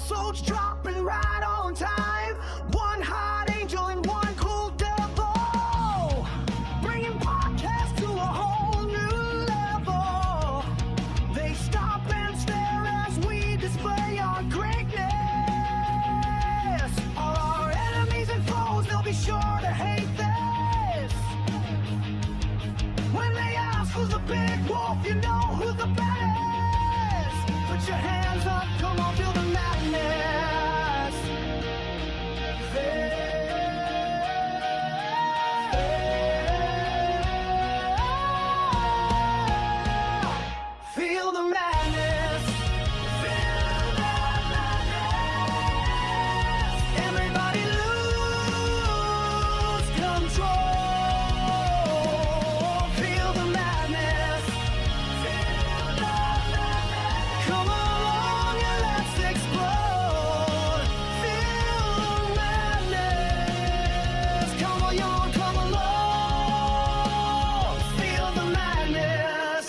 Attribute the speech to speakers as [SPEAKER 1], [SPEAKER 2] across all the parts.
[SPEAKER 1] souls dropping right on time. One hot angel and one cool devil, bringing podcasts to a whole new level. They stop and stare as we display our greatness. All our enemies and foes, they'll be sure to hate this. When they ask who's the big wolf, you know who's the baddest. Put your hands up, come on, feel the madness. Feel the madness. Feel the madness. Everybody lose control. Feel the madness. Feel the madness. Come along and let's explode. Feel the madness. Come along, come along. Feel the madness.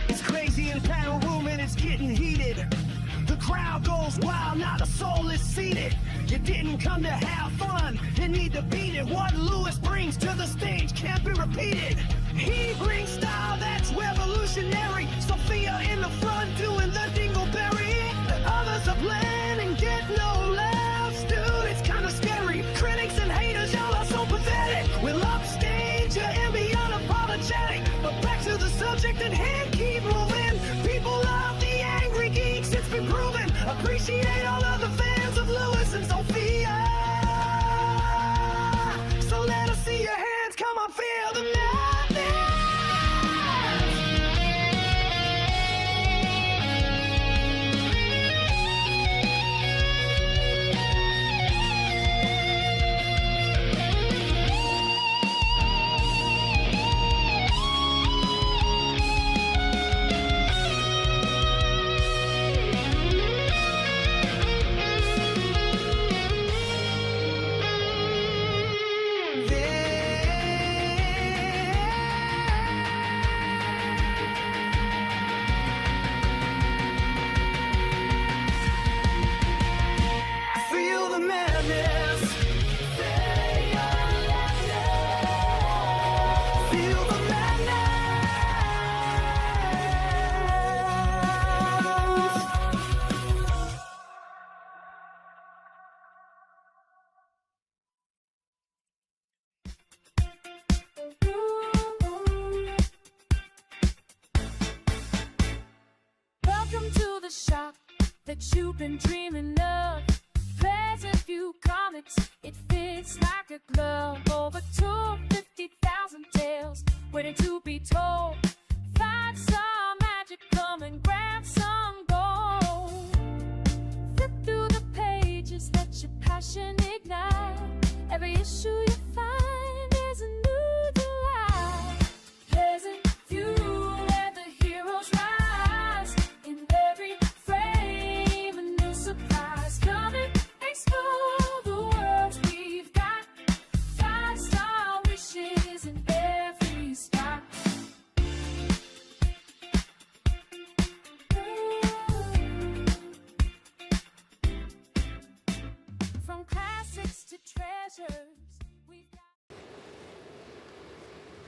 [SPEAKER 1] It's crazy in the panel room and it's getting heated. The crowd goes wild, not a soul is seated. You didn't come to have fun, you need to beat it. What Lewis brings to the stage can't be repeated. He brings style that's revolutionary. Sophia in the front doing the dingleberry. Others are playing and get no laughs. Dude, it's kinda scary. Critics and haters, y'all are so pathetic. We'll upstage you and be unapologetic. But back to the subject at hand, keep moving. People love the angry geeks, it's been proven. Appreciate all of the fans of Lewis and Sophia. So let us see your hands, come on, feel the madness. Feel the madness. Feel the madness.
[SPEAKER 2] Welcome to the shop that you've been dreaming of. Present View Comics, it fits like a glove. Over 250,000 tales waiting to be told. Find some magic, come and grab some gold. Flip through the pages, let your passion ignite. Every issue you find is a new delight. Present View, where the heroes rise. In every frame, a new surprise. Come and explore the worlds we've got. 5-star wishes in every spot. From classics to treasures, we've got.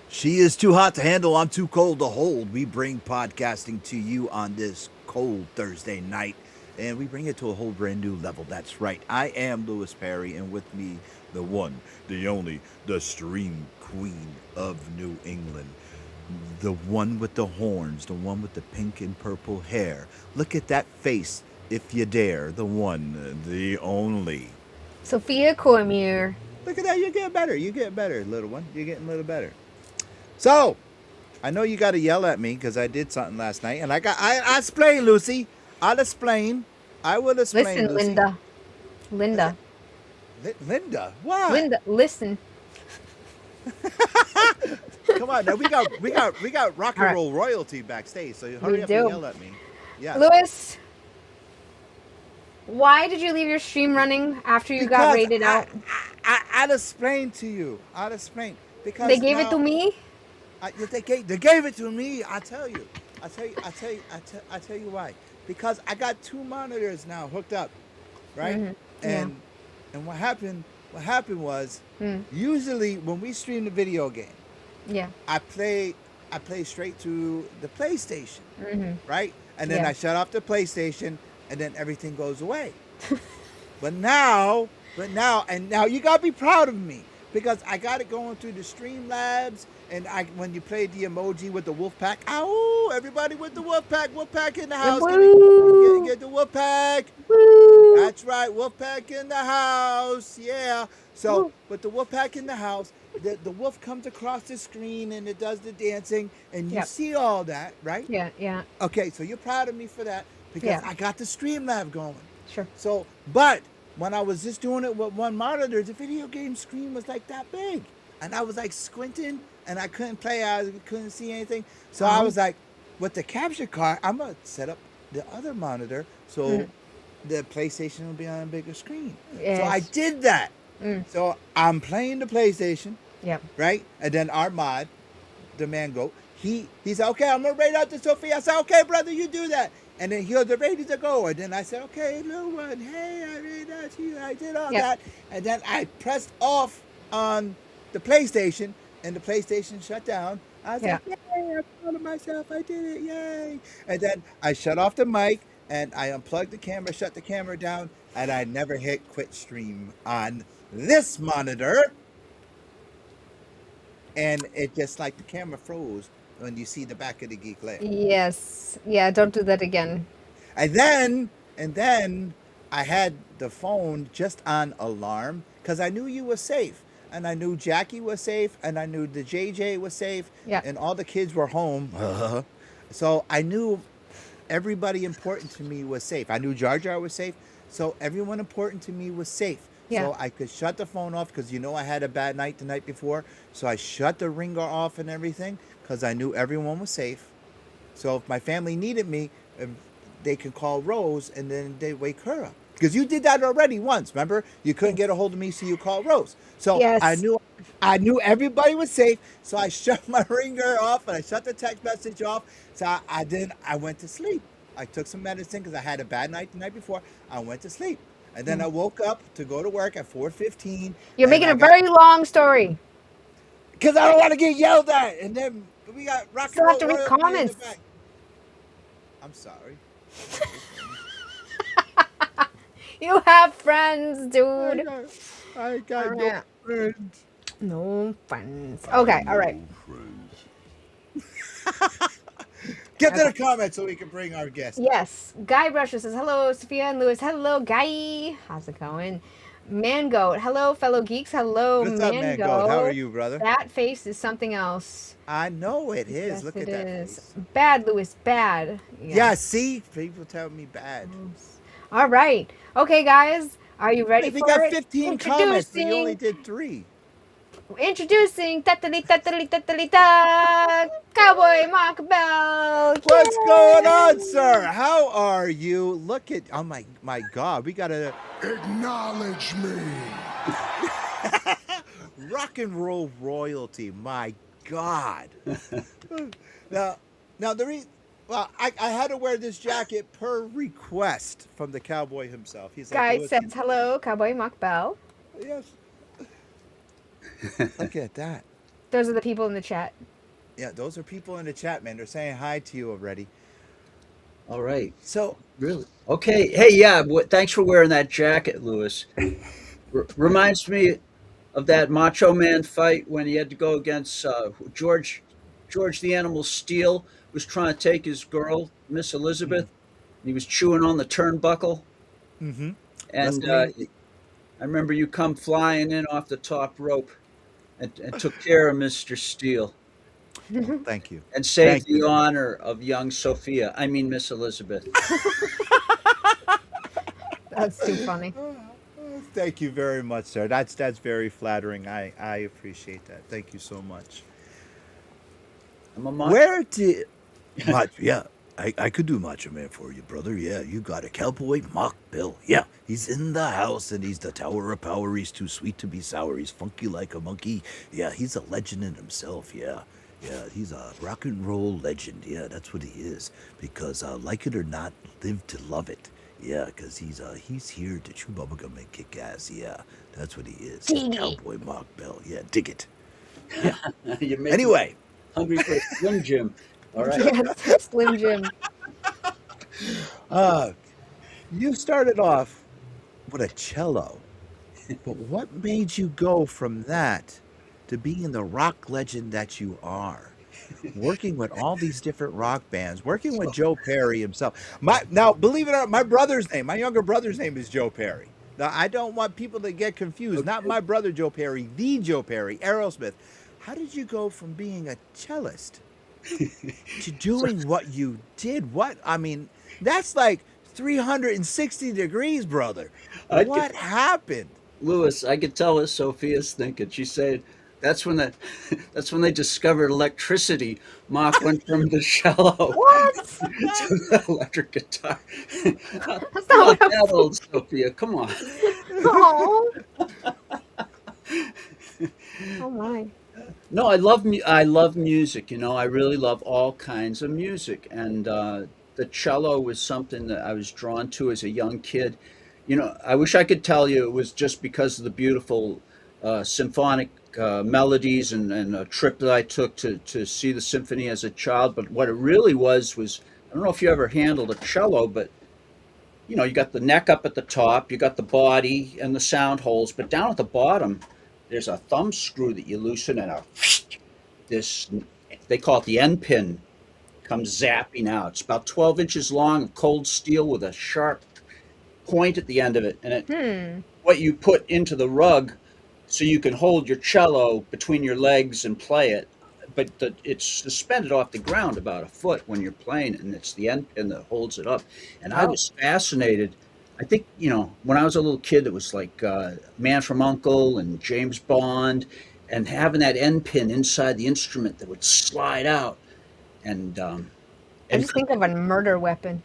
[SPEAKER 3] She is too hot to handle, I'm too cold to hold. We bring podcasting to you on this cold Thursday night, and we bring it to a whole brand new level. That's right. I am Lewis Perry, and with me, the one, the only, the stream queen of New England. The one with the horns, the one with the pink and purple hair. Look at that face, if you dare. The one, the only.
[SPEAKER 4] Sophia Cormier.
[SPEAKER 3] Look at that, you get better. You get better, little one. You're getting a little better. So, I know you got to yell at me because I did something last night, and I explain, Lucy. I'll explain. I will explain.
[SPEAKER 4] Listen,
[SPEAKER 3] Lucy.
[SPEAKER 4] Linda.
[SPEAKER 3] Linda, what?
[SPEAKER 4] Linda, listen.
[SPEAKER 3] Come on, now we got rock and roll royalty backstage, so hurry up and yell at me. Yeah.
[SPEAKER 4] Lewis, why did you leave your stream running after you got rated out?
[SPEAKER 3] I'll explain to you. I'll explain because
[SPEAKER 4] they gave it to me.
[SPEAKER 3] They gave it to me. I tell you why. because I got 2 monitors now hooked up, right?
[SPEAKER 4] Mhm.
[SPEAKER 3] And what happened was
[SPEAKER 4] Mm.
[SPEAKER 3] usually when we stream the video game,
[SPEAKER 4] Yeah.
[SPEAKER 3] I play straight to the PlayStation,
[SPEAKER 4] Mhm.
[SPEAKER 3] right? And then
[SPEAKER 4] Yeah.
[SPEAKER 3] I shut off the PlayStation, and then everything goes away. But now you gotta be proud of me because I got it going through the Streamlabs, and when you played the emoji with the wolf pack, ow! Everybody with the wolf pack in the house.
[SPEAKER 4] Woo!
[SPEAKER 3] Get the wolf pack.
[SPEAKER 4] Woo!
[SPEAKER 3] That's right, wolf pack in the house. Yeah. So
[SPEAKER 4] Woo.
[SPEAKER 3] with the wolf pack in the house, the wolf comes across the screen and it does the dancing, and you
[SPEAKER 4] Yep.
[SPEAKER 3] see all that, right?
[SPEAKER 4] Yeah. Yeah.
[SPEAKER 3] Okay, so you're proud of me for that because
[SPEAKER 4] Yeah.
[SPEAKER 3] I got the Streamlab going.
[SPEAKER 4] Sure.
[SPEAKER 3] So, but when I was just doing it with one monitor, the video game screen was like that big, and I was like squinting, and I couldn't play. I couldn't see anything. So I was like, with the capture card, I'm gonna set up the other monitor so the PlayStation will be on a bigger screen. So I
[SPEAKER 4] Yes.
[SPEAKER 3] did that. So I'm playing the PlayStation,
[SPEAKER 4] Yep.
[SPEAKER 3] right? And then our mod, the man goat, he said, okay, I'm gonna rate out to Sophia. I said, okay, brother, you do that. And then he goes, the ratings are go. And then I said, okay, little one, hey, I rated out to you. I did all
[SPEAKER 4] Yep.
[SPEAKER 3] that. And then I pressed off on the PlayStation, and the PlayStation shut down. I was like, yay, I'm proud of myself. I did it, yay. And then I shut off the mic, and I unplugged the camera, shut the camera down, and I never hit quit stream on this monitor. And it just like the camera froze when you see the back of the geek layer.
[SPEAKER 4] Yes. Yeah. Don't do that again.
[SPEAKER 3] And then I had the phone just on alarm because I knew you were safe, and I knew Jackie was safe, and I knew the JJ was safe,
[SPEAKER 4] Yeah.
[SPEAKER 3] and all the kids were home. So I knew everybody important to me was safe. I knew Jar Jar was safe, so everyone important to me was safe.
[SPEAKER 4] Yeah.
[SPEAKER 3] So I could shut the phone off because I had a bad night the night before. So I shut the ringer off and everything because I knew everyone was safe. So if my family needed me, they could call Rose and then they wake her up. Because you did that already once, remember? You couldn't get a hold of me, so you called Rose. So
[SPEAKER 4] Yes.
[SPEAKER 3] I knew everybody was safe. So I shut my ringer off and I shut the text message off. So I went to sleep. I took some medicine because I had a bad night the night before. I went to sleep. And then I woke up to go to work at 4:15.
[SPEAKER 4] You're making a very long story.
[SPEAKER 3] Because I don't want to get yelled at. And then we got rock and
[SPEAKER 4] Still
[SPEAKER 3] roll
[SPEAKER 4] have to read
[SPEAKER 3] royalty in the
[SPEAKER 4] comments.
[SPEAKER 3] back. I'm sorry.
[SPEAKER 4] You have friends, dude.
[SPEAKER 3] I got no
[SPEAKER 4] Alright.
[SPEAKER 3] friends.
[SPEAKER 4] No friends. Okay. All right.
[SPEAKER 3] Get to the comments so we can bring our guest.
[SPEAKER 4] Yes. Guy Brusher says, hello, Sophia and Lewis. Hello, Guy. How's it going? Mangoat. Hello, fellow geeks. Hello,
[SPEAKER 3] What's up, man? Goat? How are you, brother?
[SPEAKER 4] That face is something else.
[SPEAKER 3] I know it is.
[SPEAKER 4] Yes,
[SPEAKER 3] Look
[SPEAKER 4] it
[SPEAKER 3] at that
[SPEAKER 4] is.
[SPEAKER 3] face.
[SPEAKER 4] Bad, Lewis. Bad.
[SPEAKER 3] Yeah, see? People tell me bad.
[SPEAKER 4] All right. Okay, guys. Are you ready
[SPEAKER 3] Hey, we
[SPEAKER 4] for
[SPEAKER 3] got
[SPEAKER 4] it?
[SPEAKER 3] 15 comments. We only did 3.
[SPEAKER 4] Introducing Cowboy Mach Bell.
[SPEAKER 3] What's
[SPEAKER 4] Yay!
[SPEAKER 3] going on, sir? How are you? Look at, oh my God, we got to
[SPEAKER 5] Acknowledge me.
[SPEAKER 3] rock and roll royalty. My God. now the reason, well, I had to wear this jacket per request from the cowboy himself. He's like,
[SPEAKER 4] Guy
[SPEAKER 3] "Lewis,
[SPEAKER 4] says, hello, Cowboy Mach Bell.
[SPEAKER 3] yes. Look at that.
[SPEAKER 4] Those are the people in the chat.
[SPEAKER 3] Yeah, those are people in the chat, man. They're saying hi to you already.
[SPEAKER 6] All right.
[SPEAKER 3] So,
[SPEAKER 6] Really? Okay. Hey, yeah. Thanks for wearing that jacket, Lewis. Reminds me of that Macho Man fight when he had to go against George the Animal Steel was trying to take his girl, Miss Elizabeth. He was chewing on the turnbuckle.
[SPEAKER 3] mm-hmm.
[SPEAKER 6] And
[SPEAKER 3] WrestleMania.
[SPEAKER 6] I remember you come flying in off the top rope and took care of Mr. Steele
[SPEAKER 3] Thank you.
[SPEAKER 6] and saved
[SPEAKER 3] Thank
[SPEAKER 6] the honor of young Sophia. I mean, Miss Elizabeth.
[SPEAKER 4] That's too funny.
[SPEAKER 3] Thank you very much, sir. That's very flattering. I appreciate that. Thank you so much.
[SPEAKER 6] I'm a macho.
[SPEAKER 3] Where did yeah, I could do Macho Man for you, brother. Yeah, you got a Cowboy Mach Bell. Yeah, he's in the house and he's the Tower of Power. He's too sweet to be sour. He's funky like a monkey. Yeah, he's a legend in himself. Yeah. Yeah, he's a rock and roll legend. Yeah, that's what he is. Because like it or not, live to love it. Yeah, because he's here to chew bubblegum and kick ass. Yeah, that's what he is. He's
[SPEAKER 4] Dig it.
[SPEAKER 3] Cowboy Mach Bell. Yeah, dig it.
[SPEAKER 6] You make me
[SPEAKER 3] Anyway,
[SPEAKER 6] hungry for a Slim Jim. All right.
[SPEAKER 4] Yes, Slim Jim.
[SPEAKER 3] uh, you started off with a cello, but what made you go from that to being the rock legend that you are? Working with all these different rock bands, working with Joe Perry himself. Now, believe it or not, my younger brother's name is Joe Perry. Now, I don't want people to get confused. Not my brother Joe Perry, the Joe Perry, Aerosmith. How did you go from being a cellist to doing what you did? What? I mean, that's like 360 degrees, brother. What happened?
[SPEAKER 6] Lewis, I could tell what Sophia's thinking. She said that's when they discovered electricity. Mach went from the cello
[SPEAKER 4] What?
[SPEAKER 6] to the electric guitar.
[SPEAKER 4] That's not
[SPEAKER 6] Not
[SPEAKER 4] what I'm
[SPEAKER 6] that old, Sophia. Come on.
[SPEAKER 4] Oh. Oh my.
[SPEAKER 6] No, I love music. You know, I really love all kinds of music, and the cello was something that I was drawn to as a young kid. You know, I wish I could tell you it was just because of the beautiful symphonic melodies and a trip that I took to see the symphony as a child. But what it really was I don't know if you ever handled a cello, but you know, you got the neck up at the top, you got the body and the sound holes, but down at the bottom, there's a thumb screw that you loosen and this, they call it the end pin, comes zapping out. It's about 12 inches long of cold steel with a sharp point at the end of it. And what you put into the rug so you can hold your cello between your legs and play it. But it's suspended off the ground about a foot when you're playing, and it's the end pin that holds it up. And I was fascinated. I think, you know, when I was a little kid, it was like Man from U.N.C.L.E. and James Bond, and having that end pin inside the instrument that would slide out. And
[SPEAKER 4] I just think of a murder weapon.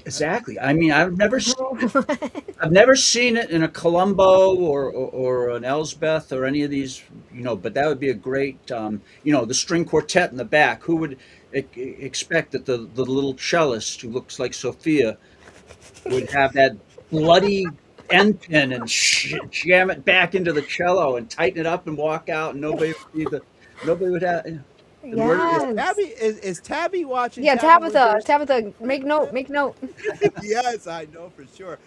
[SPEAKER 6] exactly. I mean, I've never seen it in a Columbo or an Elsbeth or any of these, you know. But that would be a great, you know, the string quartet in the back. Who would expect that the little cellist who looks like Sophia would have that bloody end pin and jam it back into the cello and tighten it up and walk out, and nobody would have.
[SPEAKER 4] Yes.
[SPEAKER 3] Is Tabby watching?
[SPEAKER 4] Yeah,
[SPEAKER 3] Tabby
[SPEAKER 4] Tabitha, make note.
[SPEAKER 3] Yes, I know for sure.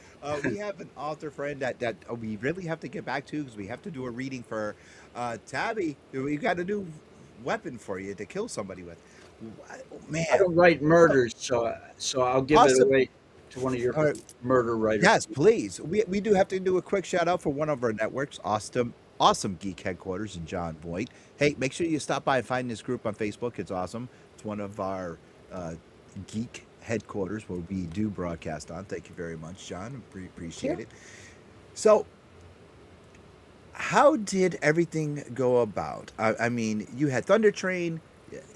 [SPEAKER 3] We have an author friend that we really have to get back to because we have to do a reading for Tabby. We got a new weapon for you to kill somebody with. Man,
[SPEAKER 6] I don't write murders, so I'll give it away to one of your murder writers.
[SPEAKER 3] yes, please. We do have to do a quick shout out for one of our networks, Awesome Geek Headquarters in John Voight. Hey, make sure you stop by and find this group on Facebook. It's awesome. It's one of our geek headquarters where we do broadcast on. Thank you very much, John. Appreciate it. So, how did everything go about? I mean, you had THUNDERTRAIN,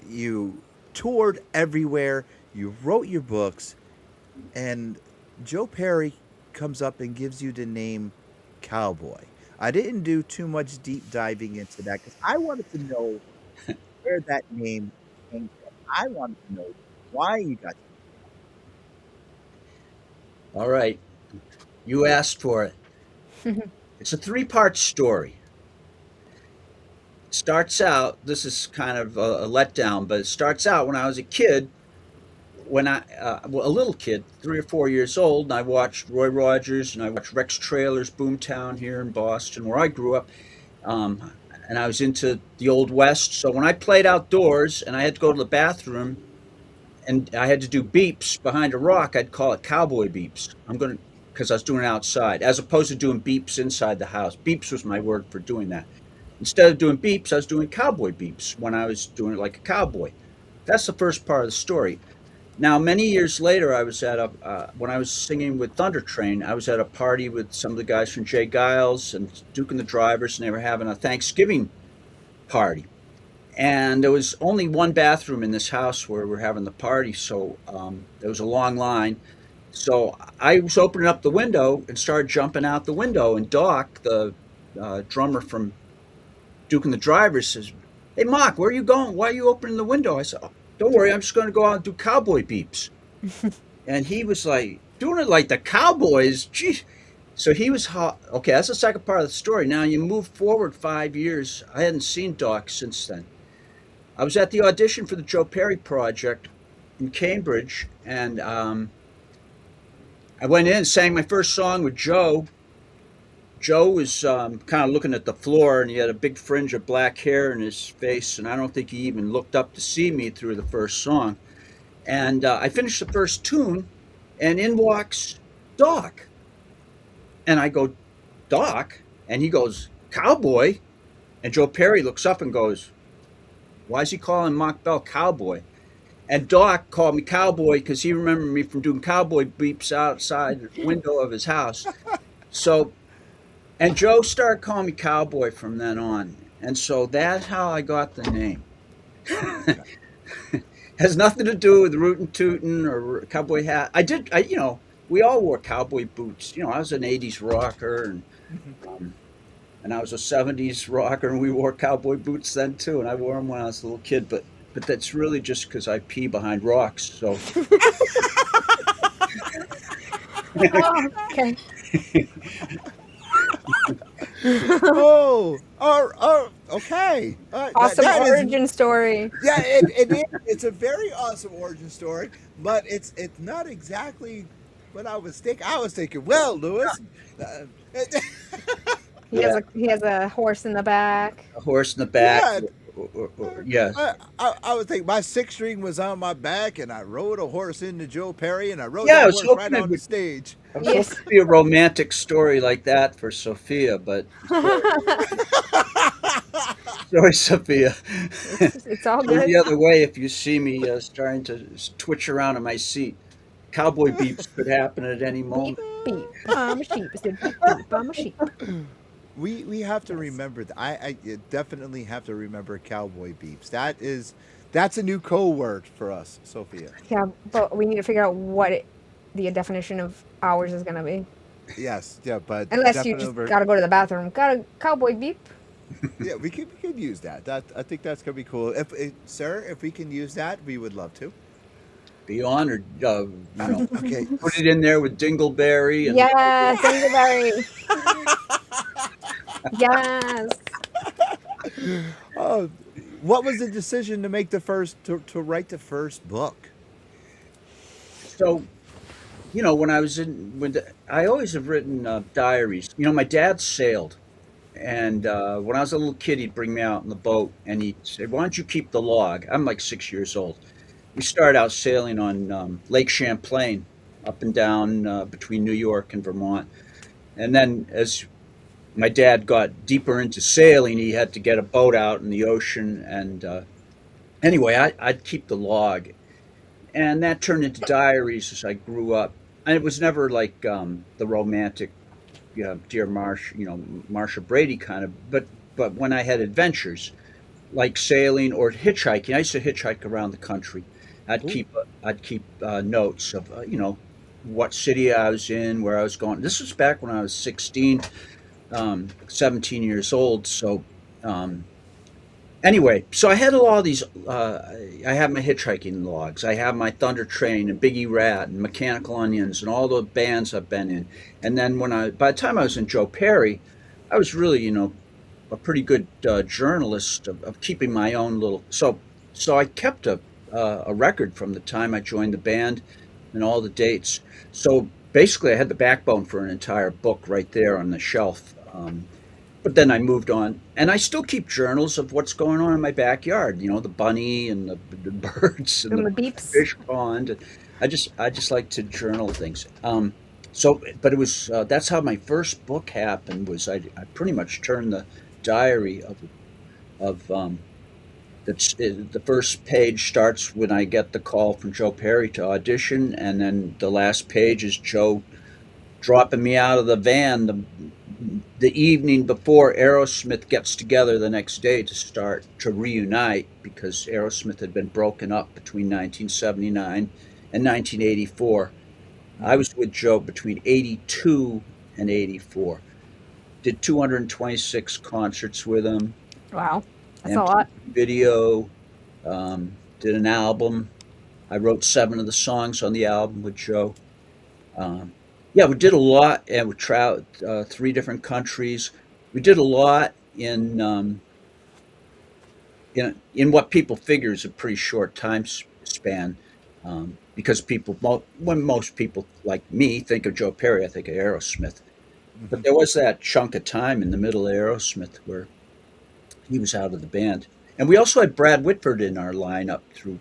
[SPEAKER 3] you toured everywhere, you wrote your books, and Joe Perry comes up and gives you the name Cowboy. I didn't do too much deep diving into that because I wanted to know where that name came from. I wanted to know why you got it.
[SPEAKER 6] All right, you asked for it. It's a three-part story. It starts out, this is kind of a letdown, but it starts out when I was a kid, when a little kid, 3 or 4 years old, and I watched Roy Rogers and I watched Rex Trailer's Boomtown here in Boston, where I grew up, and I was into the Old West. So when I played outdoors and I had to go to the bathroom and I had to do beeps behind a rock, I'd call it cowboy beeps. Because I was doing it outside, as opposed to doing beeps inside the house. Beeps was my word for doing that. Instead of doing beeps, I was doing cowboy beeps when I was doing it like a cowboy. That's the first part of the story. Now, many years later, I was at when I was singing with THUNDERTRAIN, I was at a party with some of the guys from Jay Giles and Duke and the Drivers, and they were having a Thanksgiving party. And there was only one bathroom in this house where we're having the party, so there was a long line. So I was opening up the window and started jumping out the window, and Doc, the drummer from Duke and the Drivers, says, "Hey, Mark, where are you going? Why are you opening the window?" I said, "Oh, don't worry, I'm just going to go out and do cowboy beeps." And he was like, doing it like the Cowboys. Gee. So he was hot. Okay, that's the second part of the story. Now you move forward 5 years. I hadn't seen Doc since then. I was at the audition for the Joe Perry project in Cambridge, and I went in and sang my first song with Joe. Joe was kind of looking at the floor, and he had a big fringe of black hair in his face, and I don't think he even looked up to see me through the first song. And I finished the first tune, and in walks Doc. And I go, "Doc?" And he goes, "Cowboy?" And Joe Perry looks up and goes, "Why is he calling Mach Bell Cowboy?" And Doc called me Cowboy because he remembered me from doing cowboy beeps outside the window of his house. So, and Joe started calling me Cowboy from then on. And so that's how I got the name. Has nothing to do with rootin' tootin' or cowboy hat. We all wore cowboy boots. I was an 80s rocker, and I was a 70s rocker, and we wore cowboy boots then too, and I wore them when I was a little kid, but that's really just because I pee behind rocks, so.
[SPEAKER 4] Oh, okay.
[SPEAKER 3] Okay.
[SPEAKER 4] Awesome
[SPEAKER 3] that is-
[SPEAKER 4] origin story.
[SPEAKER 3] yeah, it is. It's a very awesome origin story, but it's not exactly what I was thinking. I was thinking, well, Lewis.
[SPEAKER 4] He has a horse in the back.
[SPEAKER 6] A horse in the back.
[SPEAKER 3] Yeah.
[SPEAKER 6] Yeah.
[SPEAKER 3] I would think my sixth string was on my back, and I rode a horse into Joe Perry, and I rode
[SPEAKER 6] Yeah, I
[SPEAKER 3] that
[SPEAKER 6] was
[SPEAKER 3] horse right
[SPEAKER 6] hoping it
[SPEAKER 3] on the
[SPEAKER 6] would-
[SPEAKER 3] stage.
[SPEAKER 6] I was supposed to be a romantic story like that for Sophia, but sorry, Sophia.
[SPEAKER 4] It's all
[SPEAKER 6] Turn
[SPEAKER 4] good.
[SPEAKER 6] the other way if you see me starting to twitch around in my seat. Cowboy beeps could happen at any moment.
[SPEAKER 4] Beep, I'm a sheep. I said, beep, beep, I'm a sheep.
[SPEAKER 3] We have to remember that. I definitely have to remember cowboy beeps. That's a new code word for us, Sophia.
[SPEAKER 4] Yeah, but we need to figure out what the definition of ours is going to be.
[SPEAKER 3] Yes, yeah, but
[SPEAKER 4] Unless you just
[SPEAKER 3] definitely-
[SPEAKER 4] got to go to the bathroom. Got a cowboy beep.
[SPEAKER 3] yeah, we could use that. I think that's gonna be cool. Sir, if we can use that, we would love to.
[SPEAKER 6] Be honored.
[SPEAKER 3] Okay.
[SPEAKER 6] Put it in there with Dingleberry. And
[SPEAKER 4] Yes, Angryberry. Yes.
[SPEAKER 3] What was the decision to make to write the first book?
[SPEAKER 6] So, when I always have written diaries. My dad sailed, and when I was a little kid, he'd bring me out in the boat, and he'd say, "Why don't you keep the log?" I'm like 6 years old. We started out sailing on Lake Champlain, up and down between New York and Vermont, and then as my dad got deeper into sailing, he had to get a boat out in the ocean, and anyway, I'd keep the log. And that turned into diaries as I grew up. And it was never like the romantic, Dear Marcia Brady kind of, but when I had adventures, like sailing or hitchhiking, I used to hitchhike around the country. I'd keep notes of, what city I was in, where I was going. This was back when I was 16, 17 years old. So anyway, so I had a lot of these. I have my hitchhiking logs. I have my THUNDERTRAIN and Biggie Rat and Mechanical Onions and all the bands I've been in. And then by the time I was in Joe Perry, I was really, a pretty good journalist of keeping my own little. So I kept a record from the time I joined the band and all the dates. So basically, I had the backbone for an entire book right there on the shelf. But then I moved on, and I still keep journals of what's going on in my backyard. The bunny and the birds and
[SPEAKER 4] And
[SPEAKER 6] the
[SPEAKER 4] the beeps.
[SPEAKER 6] fish pond. I just like to journal things. But it was that's how my first book happened. Was I pretty much turned the diary of the first page starts when I get the call from Joe Perry to audition, and then the last page is Joe dropping me out of the van the evening before Aerosmith gets together the next day to reunite, because Aerosmith had been broken up between 1979 and 1984. I was with Joe between 82 and 84. Did 226 concerts with him.
[SPEAKER 4] Wow. That's a lot.
[SPEAKER 6] video, did an album. I wrote 7 of the songs on the album with Joe. Yeah, we did a lot, and we traveled 3 different countries. We did a lot in what people figure is a pretty short time span, because when most people like me think of Joe Perry, I think of Aerosmith. But there was that chunk of time in the middle of Aerosmith where he was out of the band. And we also had Brad Whitford in our lineup through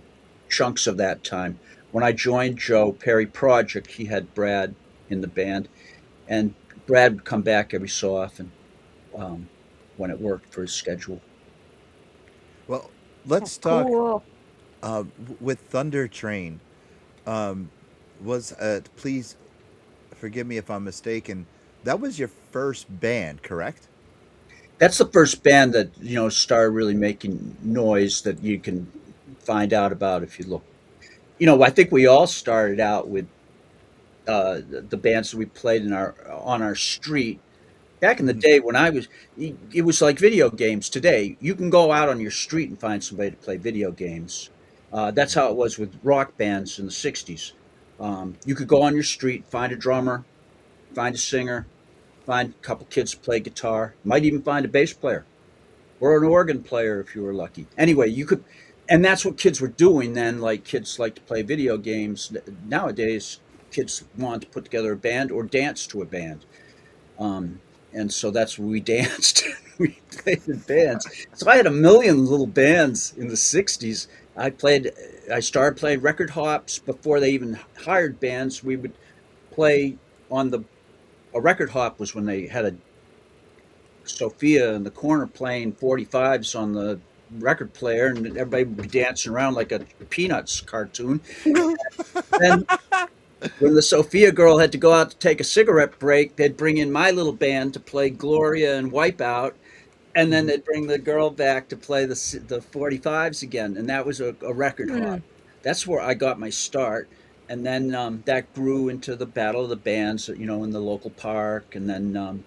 [SPEAKER 6] chunks of that time. When I joined Joe Perry Project, he had Brad in the band, and Brad would come back every so often when it worked for his schedule.
[SPEAKER 3] Well, let's
[SPEAKER 4] That's
[SPEAKER 3] talk
[SPEAKER 4] cool.
[SPEAKER 3] with Thunder Train. Please forgive me if I'm mistaken. That was your first band, correct?
[SPEAKER 6] That's the first band that started really making noise that you can find out about if you look. I think we all started out with the bands that we played on our street. Back in the day when it was like video games today. You can go out on your street and find somebody to play video games. That's how it was with rock bands in the 60s. You could go on your street, find a drummer, find a singer, find a couple kids to play guitar, might even find a bass player or an organ player if you were lucky. Anyway, and that's what kids were doing then. Like, kids like to play video games. Nowadays, kids want to put together a band or dance to a band. And so that's where we danced. We played in bands. So I had a million little bands in the 60s. I started playing record hops before they even hired bands. We would play a record hop was when they had a Sophia in the corner playing 45s on the record player, and everybody would be dancing around like a Peanuts cartoon. And when the Sophia girl had to go out to take a cigarette break, they'd bring in my little band to play Gloria and Wipeout, and then they'd bring the girl back to play the 45s again, and that was a record hop. That's where I got my start. And then that grew into the Battle of the Bands, in the local park. And then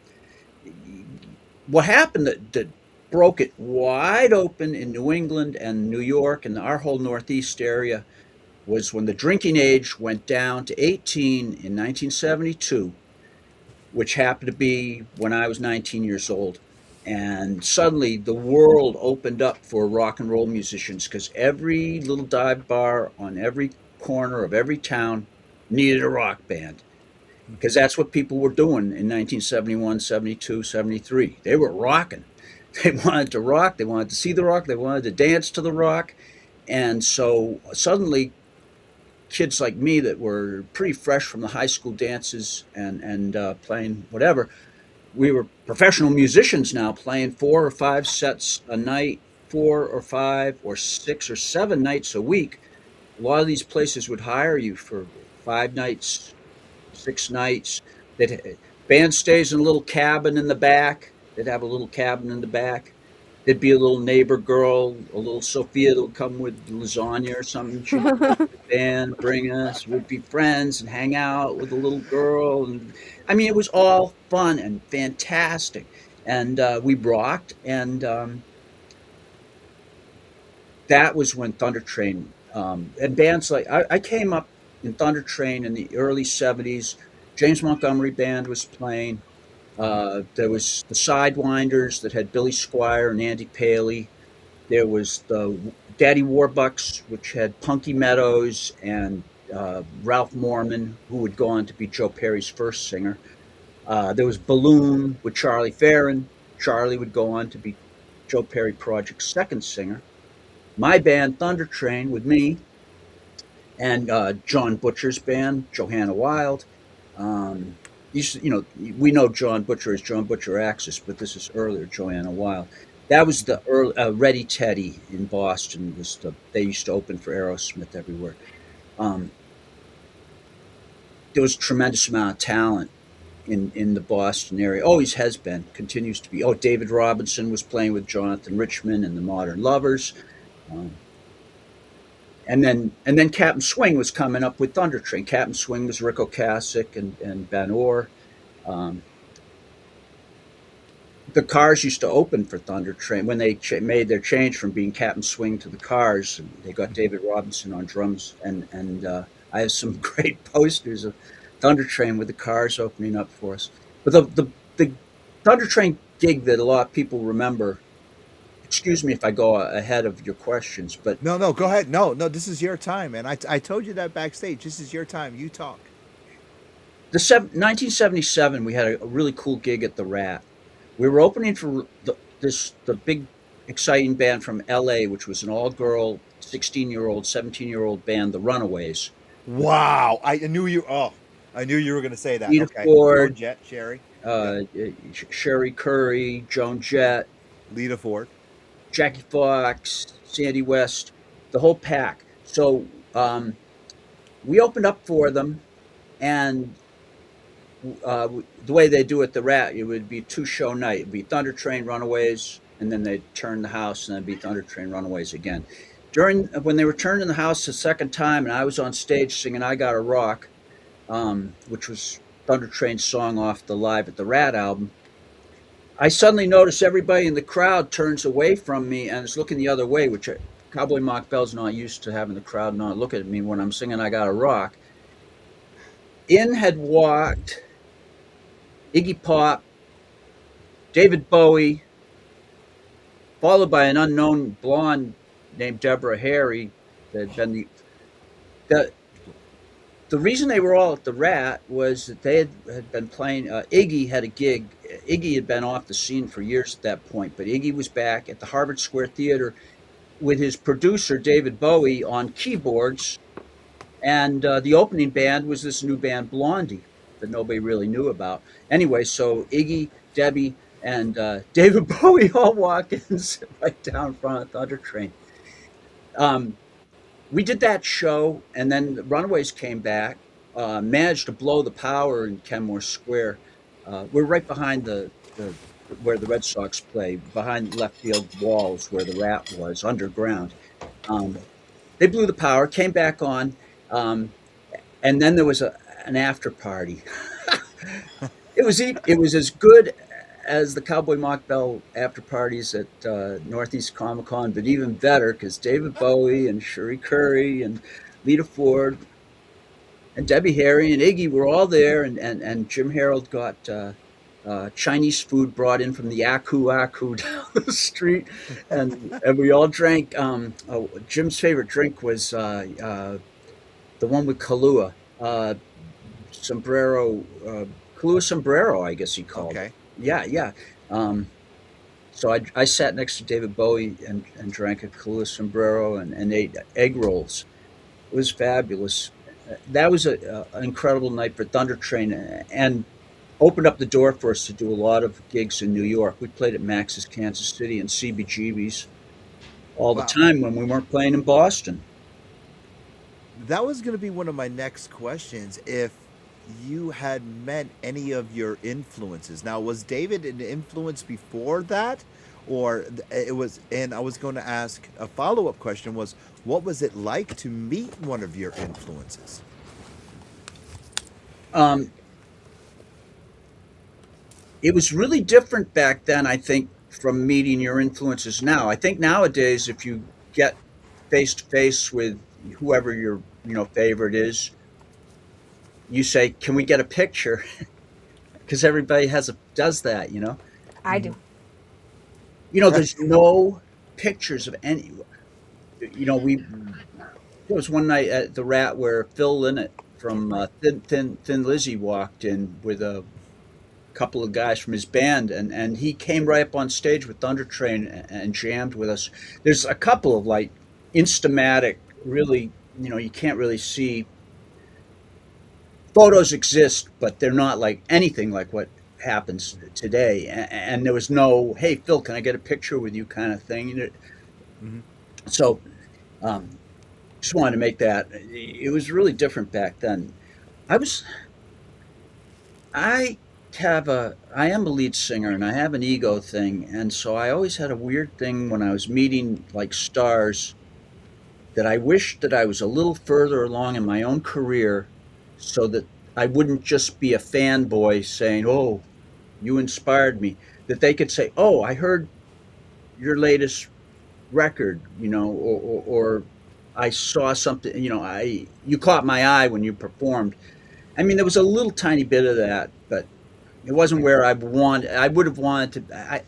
[SPEAKER 6] what happened that broke it wide open in New England and New York and our whole Northeast area was when the drinking age went down to 18 in 1972, which happened to be when I was 19 years old. And suddenly the world opened up for rock and roll musicians, because every little dive bar on every corner of every town needed a rock band, because that's what people were doing in 1971, 72, 73. They were rocking. They wanted to rock. They wanted to see the rock. They wanted to dance to the rock. And so suddenly kids like me that were pretty fresh from the high school dances and playing whatever, we were professional musicians now, playing 4 or 5 sets a night, 4 or 5 or 6 or 7 nights a week. A lot of these places would hire you for 5 nights, 6 nights. Band stays in a little cabin in the back. They'd have a little cabin in the back. There'd be a little neighbor girl, a little Sophia that would come with lasagna or something. She'd come to the band, bring us. We'd be friends and hang out with the little girl. And I mean, it was all fun and fantastic. And we rocked. And that was when Thunder Train and bands like I came up in Thunder Train in the early 70s. James Montgomery Band was playing. There was the Sidewinders that had Billy Squire and Andy Paley. There was the Daddy Warbucks, which had Punky Meadows and Ralph Mormon, who would go on to be Joe Perry's first singer. There was Balloon with Charlie Farron. Charlie would go on to be Joe Perry Project's second singer. My band, Thunder Train, with me, and John Butcher's band, Johanna Wild. We know John Butcher as John Butcher Axis, but this is earlier, Johanna Wild. That was the early Ready Teddy in Boston. They used to open for Aerosmith everywhere. There was a tremendous amount of talent in the Boston area. Always has been, continues to be. Oh, David Robinson was playing with Jonathan Richman and the Modern Lovers. And then Captain Swing was coming up with Thunder Train. Captain Swing was Rick Ocasek and Ben Orr. the Cars used to open for Thundertrain when they made their change from being Captain Swing to the Cars. And they got David Robinson on drums, and I have some great posters of Thundertrain with the Cars opening up for us. But the Thundertrain gig that a lot of people remember. Excuse me if I go ahead of your questions, but
[SPEAKER 3] No, go ahead. No, this is your time, man. I told you that backstage. This is your time. You talk.
[SPEAKER 6] 1977, we had a really cool gig at the Rat. We were opening for the big, exciting band from L.A., which was an all-girl, 16-year-old, 17-year-old band, the Runaways.
[SPEAKER 3] Wow, I knew you. Oh, I knew you were going to say that.
[SPEAKER 6] Rita
[SPEAKER 3] Okay,
[SPEAKER 6] Ford,
[SPEAKER 3] Joan Jett, Sherry,
[SPEAKER 6] Sherry Curry, Joan Jett,
[SPEAKER 3] Lita Ford.
[SPEAKER 6] Jackie Fox, Sandy West, the whole pack. So we opened up for them, and the way they do it, the Rat, it would be 2-show night. It'd be Thundertrain, Runaways, and then they'd turn the house, and then it'd be Thundertrain, Runaways again. When they were turning the house the second time, and I was on stage singing "I Gotta Rock," which was Thundertrain's song off the Live at the Rat album, I suddenly notice everybody in the crowd turns away from me and is looking the other way, which Cowboy Mach Bell's not used to having the crowd not look at me when I'm singing "I Gotta Rock." In had walked Iggy Pop, David Bowie, followed by an unknown blonde named Deborah Harry. That had been the reason they were all at the Rat was that they had been playing. Iggy had a gig. Iggy had been off the scene for years at that point, but Iggy was back at the Harvard Square Theater with his producer David Bowie on keyboards, and the opening band was this new band Blondie that nobody really knew about. Anyway, so Iggy, Debbie, and David Bowie all walk in and sit right down in front of Thundertrain. We did that show, and then the Runaways came back, managed to blow the power in Kenmore Square. We're right behind where the Red Sox play, behind left field walls where the Rat was, underground. They blew the power, came back on, and then there was an after party. It was as good as the Cowboy Mach Bell after parties at Northeast Comic Con, but even better because David Bowie and Sherry Curry and Lita Ford and Debbie Harry and Iggy were all there, and Jim Harold got Chinese food brought in from the Aku down the street, and we all drank. Jim's favorite drink was the one with Kahlua, sombrero, Kahlua sombrero, I guess he called it. Yeah. So I sat next to David Bowie and drank a Kahlua sombrero and ate egg rolls. It was fabulous. That was an incredible night for Thundertrain, and opened up the door for us to do a lot of gigs in New York. We played at Max's Kansas City and CBGB's all the time when we weren't playing in Boston.
[SPEAKER 3] That was going to be one of my next questions. If you had met any of your influences. Now, was David an influence before that? Or it was, and I was going to ask a follow-up question was, what was it like to meet one of your influences?
[SPEAKER 6] It was really different back then, I think, from meeting your influences now. I think nowadays, if you get face to face with whoever your favorite is, you say, "Can we get a picture?" Because everybody does that,
[SPEAKER 4] I do.
[SPEAKER 6] There's no pictures of any. There was one night at the Rat where Phil Lynott from Thin Lizzy walked in with a couple of guys from his band, and he came right up on stage with Thundertrain and jammed with us. There's a couple of like Instamatic, really, you can't really see. Photos exist, but they're not like anything like what happens today. And there was no, "Hey, Phil, can I get a picture with you?" kind of thing.
[SPEAKER 3] Mm-hmm.
[SPEAKER 6] So just wanted to make that. It was really different back then. I am a lead singer, and I have an ego thing. And so I always had a weird thing when I was meeting like stars that I wished that I was a little further along in my own career, so that I wouldn't just be a fanboy saying, "Oh, you inspired me." that they could say, "Oh, I heard your latest record," or I saw something, you caught my eye when you performed. I mean, there was a little tiny bit of that, but it wasn't where I would have wanted to.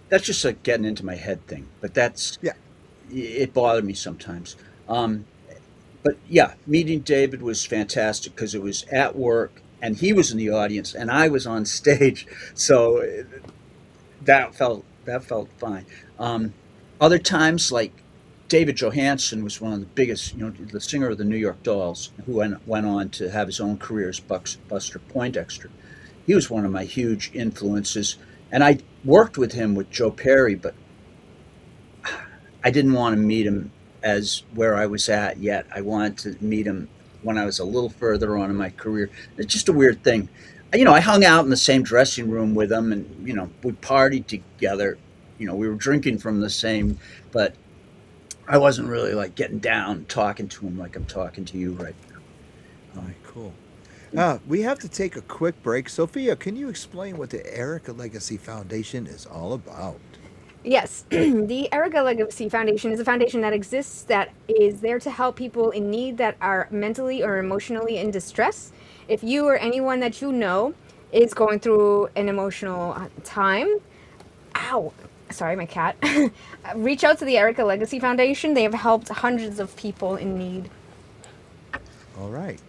[SPEAKER 6] That's just a getting into my head thing, but
[SPEAKER 3] Yeah.
[SPEAKER 6] it bothered me sometimes. But yeah, meeting David was fantastic because it was at work and he was in the audience and I was on stage, so that felt fine. Other times, like David Johansen was one of the biggest, the singer of the New York Dolls, who went on to have his own career as Buster Poindexter. He was one of my huge influences, and I worked with him with Joe Perry, but I didn't want to meet him as where I was at yet. I wanted to meet him when I was a little further on in my career. It's just a weird thing. I hung out in the same dressing room with him, and we partied together. We were drinking from the same, but I wasn't really like getting down, talking to him like I'm talking to you right now.
[SPEAKER 3] All right, cool. We have to take a quick break. Sophia, can you explain what the Erica Legacy Foundation is all about?
[SPEAKER 4] Yes, the Erica Legacy Foundation is a foundation that exists that is there to help people in need that are mentally or emotionally in distress. If you or anyone that you know is going through an emotional time, ow, sorry, my cat, reach out to the Erica Legacy Foundation. They have helped hundreds of people in need.
[SPEAKER 3] All right.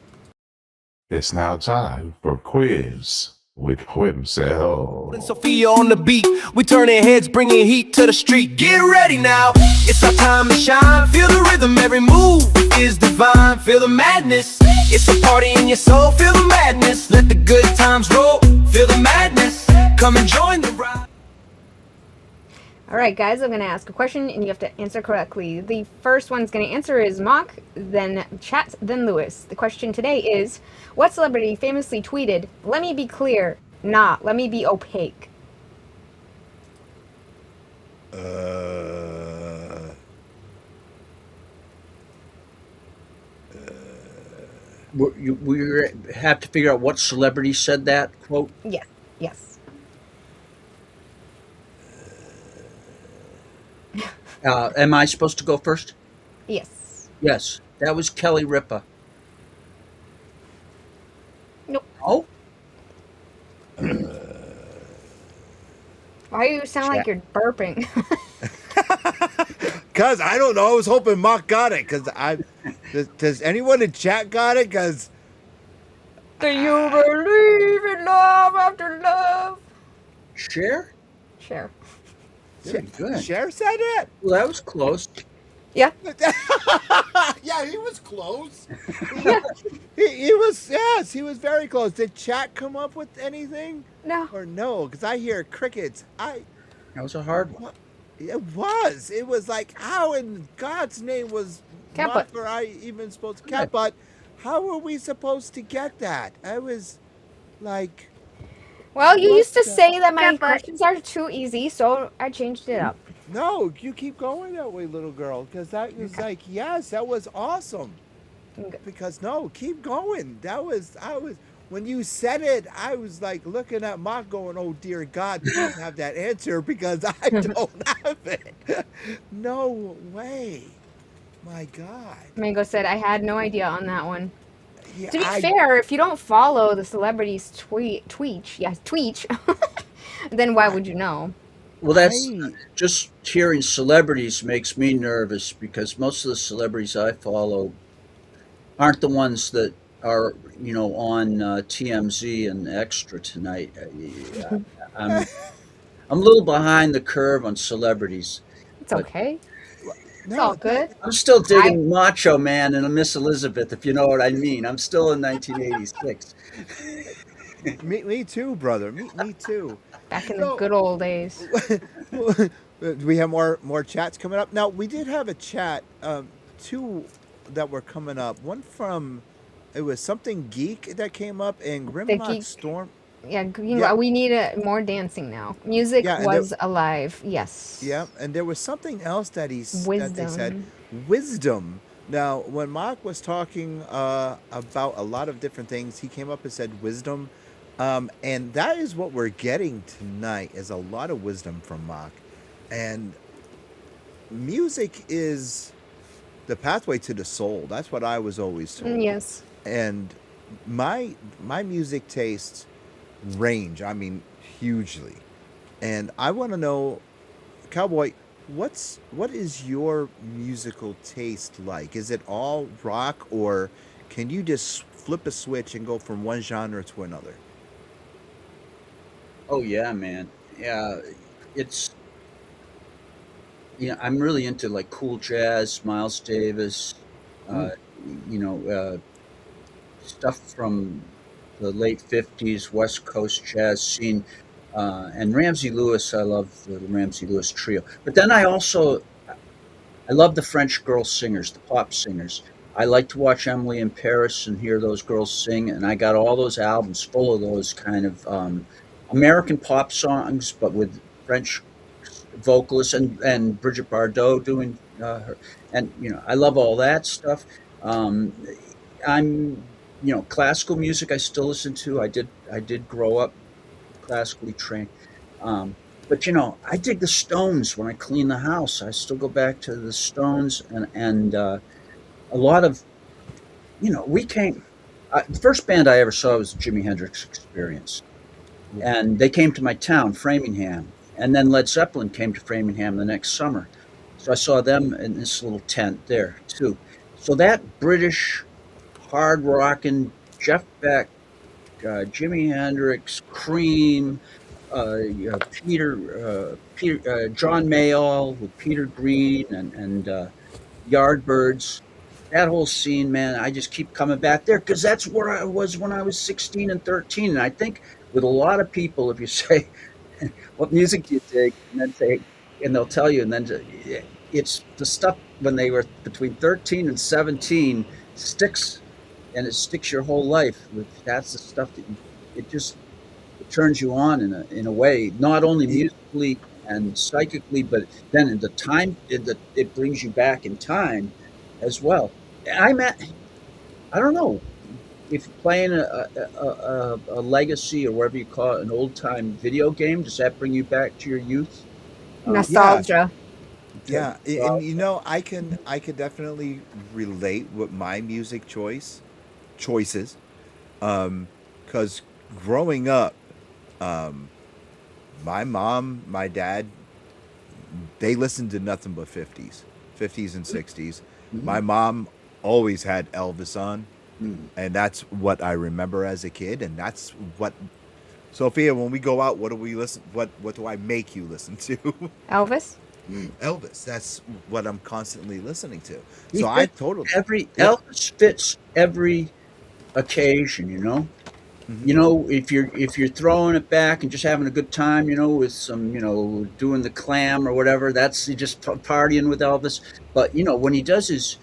[SPEAKER 7] It's now time for Quiz with Quimsel.
[SPEAKER 1] And Sophia on the beat, we turning heads, bringing heat to the street. Get ready now, it's our time to shine. Feel the rhythm, every move is divine. Feel the madness, it's a party in your soul. Feel the madness, let the good times roll. Feel the madness, come and join the ride.
[SPEAKER 4] All right, guys, I'm going to ask a question, and you have to answer correctly. The first one's going to answer is Mach, then Chat, then Lewis. The question today is, what celebrity famously tweeted, "Let me be clear, nah, let me be opaque"?
[SPEAKER 6] We have to figure out what celebrity said that quote.
[SPEAKER 4] Yes, yes.
[SPEAKER 6] Am I supposed to go first?
[SPEAKER 4] Yes.
[SPEAKER 6] Yes, that was Kelly Ripa.
[SPEAKER 4] Nope.
[SPEAKER 6] Oh,
[SPEAKER 4] Why do you sound like you're burping?
[SPEAKER 3] Because I don't know. I was hoping Mach got it. Does anyone in chat got it? Because
[SPEAKER 4] Do you believe in love after love?
[SPEAKER 6] Cher?
[SPEAKER 4] Sure.
[SPEAKER 6] Very good.
[SPEAKER 3] Cher said it.
[SPEAKER 6] Well, that was close.
[SPEAKER 4] Yeah.
[SPEAKER 3] Yeah, he was close. he was, yes, he was very close. Did chat come up with anything?
[SPEAKER 4] No.
[SPEAKER 3] Or no? Because I hear crickets.
[SPEAKER 6] That was a hard one.
[SPEAKER 3] It was. It was like, how in God's name was
[SPEAKER 4] Cat
[SPEAKER 3] Mach
[SPEAKER 4] butt.
[SPEAKER 3] or I even supposed to cat butt? How were we supposed to get that? I was like,
[SPEAKER 4] Well, you
[SPEAKER 3] What
[SPEAKER 4] used to
[SPEAKER 3] the-
[SPEAKER 4] say that my questions are too easy, so I changed it up.
[SPEAKER 3] no, you keep going that way, little girl. Because that was like, yes, that was awesome.
[SPEAKER 4] Okay.
[SPEAKER 3] Because no, keep going. When you said it, I was like looking at Mach going, oh dear God, please have that answer because I don't have it. No way. My God.
[SPEAKER 4] Mango said I had no idea on that one.
[SPEAKER 3] Yeah,
[SPEAKER 4] To be fair, if you don't follow the celebrities tweet, then why would you know?
[SPEAKER 6] Well, that's
[SPEAKER 3] I-
[SPEAKER 6] just hearing celebrities makes me nervous because most of the celebrities I follow aren't the ones that are, on TMZ and Extra tonight. I'm a little behind the curve on celebrities.
[SPEAKER 4] It's okay. It's
[SPEAKER 3] no,
[SPEAKER 4] all good.
[SPEAKER 6] I'm still digging Macho Man and Miss Elizabeth, if you know what I mean. I'm still in 1986.
[SPEAKER 3] Me too, brother. Me too.
[SPEAKER 4] Back in the
[SPEAKER 3] So-
[SPEAKER 4] good old days.
[SPEAKER 3] Do we have more chats coming up? Now, we did have a chat, two that were coming up. One from, it was something geek that came up, and Grimlock
[SPEAKER 4] Geek.
[SPEAKER 3] Storm.
[SPEAKER 4] Yeah,
[SPEAKER 3] Yeah.
[SPEAKER 4] we need more dancing now. Music
[SPEAKER 3] Yeah, and
[SPEAKER 4] was alive. Yes.
[SPEAKER 3] Yeah, and there was something else that that they said.
[SPEAKER 4] Wisdom.
[SPEAKER 3] Wisdom. Now, when Mach was talking about a lot of different things, he came up and said wisdom. And that is what we're getting tonight is a lot of wisdom from Mach. And music is the pathway to the soul. That's what I was always told.
[SPEAKER 4] Yes.
[SPEAKER 3] And my music tastes range, I mean, hugely. And I want to know, Cowboy, what is your musical taste like? Is it all rock, or can you just flip a switch and go from one genre to another?
[SPEAKER 6] Oh yeah, man. Yeah, it's I'm really into like cool jazz, Miles Davis,
[SPEAKER 3] Mm.
[SPEAKER 6] uh, stuff from the late '50s West Coast jazz scene, and Ramsey Lewis. I love the Ramsey Lewis trio. But then I love the French girl singers, the pop singers. I like to watch Emily in Paris and hear those girls sing, and I got all those albums full of those kind of American pop songs, but with French vocalists and Bridget Bardot doing her. And I love all that stuff. Um, I'm classical music. I still listen to. I did grow up classically trained. Um, but I dig the Stones when I clean the house. I still go back to the Stones and a lot of we came. The first band I ever saw was the Jimi Hendrix Experience, and they came to my town, Framingham, and then Led Zeppelin came to Framingham the next summer. So I saw them in this little tent there too. So that British hard rocking Jeff Beck, Jimi Hendrix, Cream, John Mayall with Peter Green and Yardbirds. That whole scene, man, I just keep coming back there because that's where I was when I was 16 and 13. And I think with a lot of people, if you say, "What music do you dig?" and they'll tell you, and then it's the stuff when they were between 13 and 17 sticks, and it sticks your whole life. That's the stuff that it turns you on in a way, not only musically and psychically, but then in the time it brings you back in time as well. I'm at I don't know if you're playing a legacy or whatever you call it, an old time video game. Does that bring you back to your youth?
[SPEAKER 3] Yeah,
[SPEAKER 4] Nostalgia.
[SPEAKER 3] yeah,
[SPEAKER 6] Well,
[SPEAKER 3] and I can definitely relate with my music choices, because growing up, um, my mom, my dad, they listened to nothing but 50s and 60s. My
[SPEAKER 6] mhm,
[SPEAKER 3] mom always had Elvis on,
[SPEAKER 6] mm.
[SPEAKER 3] and that's what I remember as a kid, and that's what Sophia, when we go out, what do we listen? What do I make you listen to?
[SPEAKER 4] Elvis.
[SPEAKER 3] Elvis. That's what I'm constantly listening to.
[SPEAKER 6] He
[SPEAKER 3] So I
[SPEAKER 6] fits
[SPEAKER 3] totally,
[SPEAKER 6] every
[SPEAKER 3] yeah.
[SPEAKER 6] Elvis fits every occasion.
[SPEAKER 3] Hmm.
[SPEAKER 6] If you're throwing it back and just having a good time, with some, doing the clam or whatever, that's you just partying with Elvis. But when he does his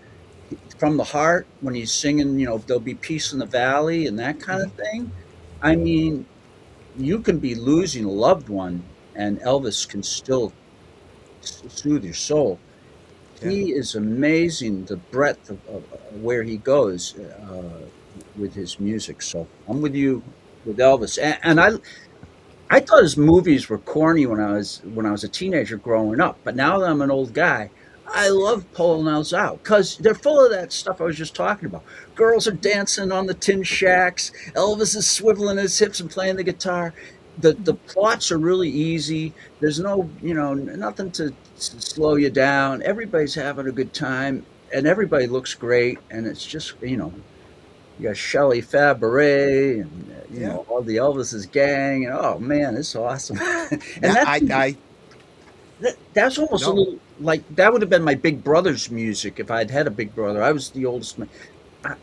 [SPEAKER 6] from the heart, when he's singing, there'll be peace in the valley and that kind of
[SPEAKER 3] Hmm.
[SPEAKER 6] thing. I mean, you can be losing a loved one, and Elvis can still soothe your soul.
[SPEAKER 3] Yeah.
[SPEAKER 6] He is amazing, the breadth of where he goes with his music. So I'm with you with Elvis, and I thought his movies were corny when I was a teenager growing up, but now that I'm an old guy, I love pulling those out because they're full of that stuff I was just talking about. Girls are dancing on the tin shacks. Elvis is swiveling his hips and playing the guitar. The plots are really easy. There's no nothing to slow you down. Everybody's having a good time, and everybody looks great. And it's just you got Shelley Fabaret and
[SPEAKER 3] Yeah.
[SPEAKER 6] all the Elvis's gang. And oh man, it's awesome. And
[SPEAKER 3] Yeah. I
[SPEAKER 6] that's almost a
[SPEAKER 3] no.
[SPEAKER 6] little like that would have been my big brother's music if I'd had a big brother. I was the oldest. I,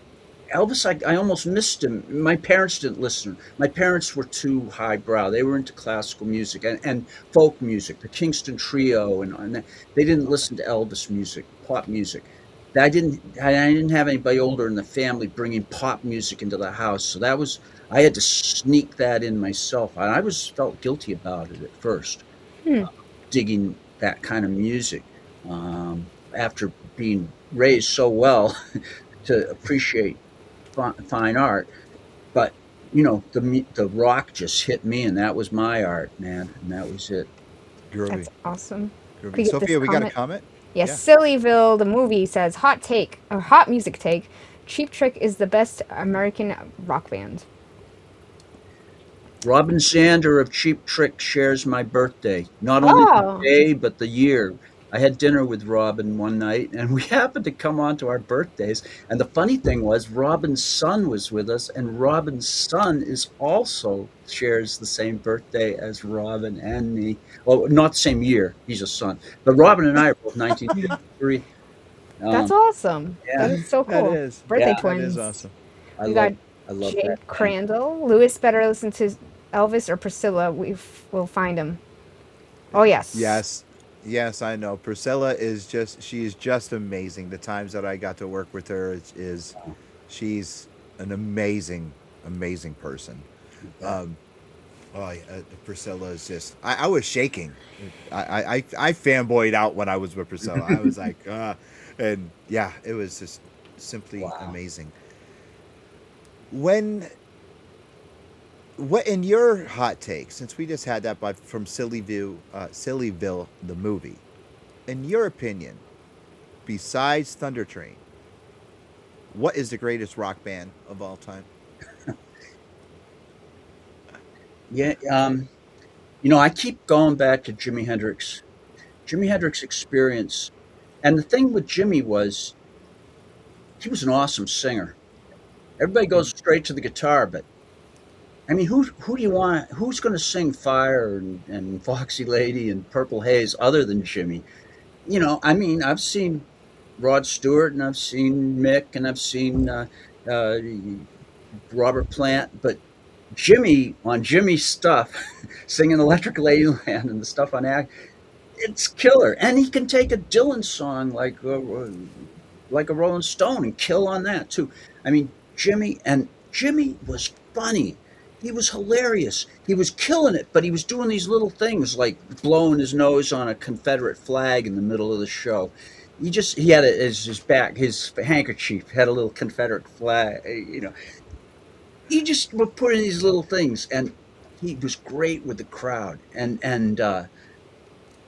[SPEAKER 6] Elvis, I almost missed him. My parents didn't listen. My parents were too highbrow. They were into classical music and folk music, the Kingston Trio, and they didn't listen to Elvis music, pop music. I didn't have anybody older in the family bringing pop music into the house, so I had to sneak that in myself. And I was felt guilty about it at first,
[SPEAKER 4] Hmm.
[SPEAKER 6] digging that kind of music after being raised so well to appreciate fine art. But the rock just hit me, and that was my art, man, and that was it.
[SPEAKER 3] Groovy.
[SPEAKER 4] That's awesome.
[SPEAKER 3] Groovy.
[SPEAKER 4] Could we get
[SPEAKER 3] Sophia,
[SPEAKER 4] this
[SPEAKER 3] we got a
[SPEAKER 4] comment?
[SPEAKER 3] comment?
[SPEAKER 4] Yes, Sillyville, the movie, says hot music take. Cheap Trick is the best American rock band.
[SPEAKER 6] Robin Zander of Cheap Trick shares my birthday. Not only
[SPEAKER 4] Oh.
[SPEAKER 6] the day, but the year. I had dinner with Robin one night, and we happened to come on to our birthdays. And the funny thing was, Robin's son was with us, and Robin's son is also shares the same birthday as Robin and me. Well, not the same year. He's a son. But Robin and I are both 1953.
[SPEAKER 4] That's awesome.
[SPEAKER 6] yeah.
[SPEAKER 4] That is so
[SPEAKER 3] That
[SPEAKER 4] cool.
[SPEAKER 3] is.
[SPEAKER 4] Birthday
[SPEAKER 6] Yeah,
[SPEAKER 3] That
[SPEAKER 4] twins.
[SPEAKER 3] is awesome.
[SPEAKER 6] I
[SPEAKER 4] We
[SPEAKER 6] love,
[SPEAKER 4] got
[SPEAKER 6] I love
[SPEAKER 4] Jake
[SPEAKER 6] that.
[SPEAKER 4] Crandall. Lewis better listen to Elvis or Priscilla. We'll find him. Oh, yes.
[SPEAKER 3] Yes, I know. Priscilla she is just amazing. The times that I got to work with her she's an amazing person. Priscilla is just, I was shaking. I fanboyed out when I was with Priscilla. I was like, and yeah, it was just simply amazing. What in your hot take, since we just had that from Sillyville, the movie, in your opinion, besides THUNDERTRAIN, what is the greatest rock band of all time?
[SPEAKER 6] Yeah, I keep going back to Jimi Hendrix. Jimi Hendrix Experience. And the thing with Jimmy was he was an awesome singer. Everybody goes straight to the guitar, but I mean, who do you want? Who's going to sing Fire and Foxy Lady and Purple Haze other than Jimmy? I mean, I've seen Rod Stewart and I've seen Mick and I've seen Robert Plant, but Jimmy's stuff, singing Electric Ladyland and the stuff on Act, it's killer. And he can take a Dylan song like a Rolling Stone and kill on that too. I mean, Jimmy was funny. He was hilarious. He was killing it, but he was doing these little things like blowing his nose on a Confederate flag in the middle of the show. He had it as his handkerchief had a little Confederate flag, He just would put in these little things, and he was great with the crowd, and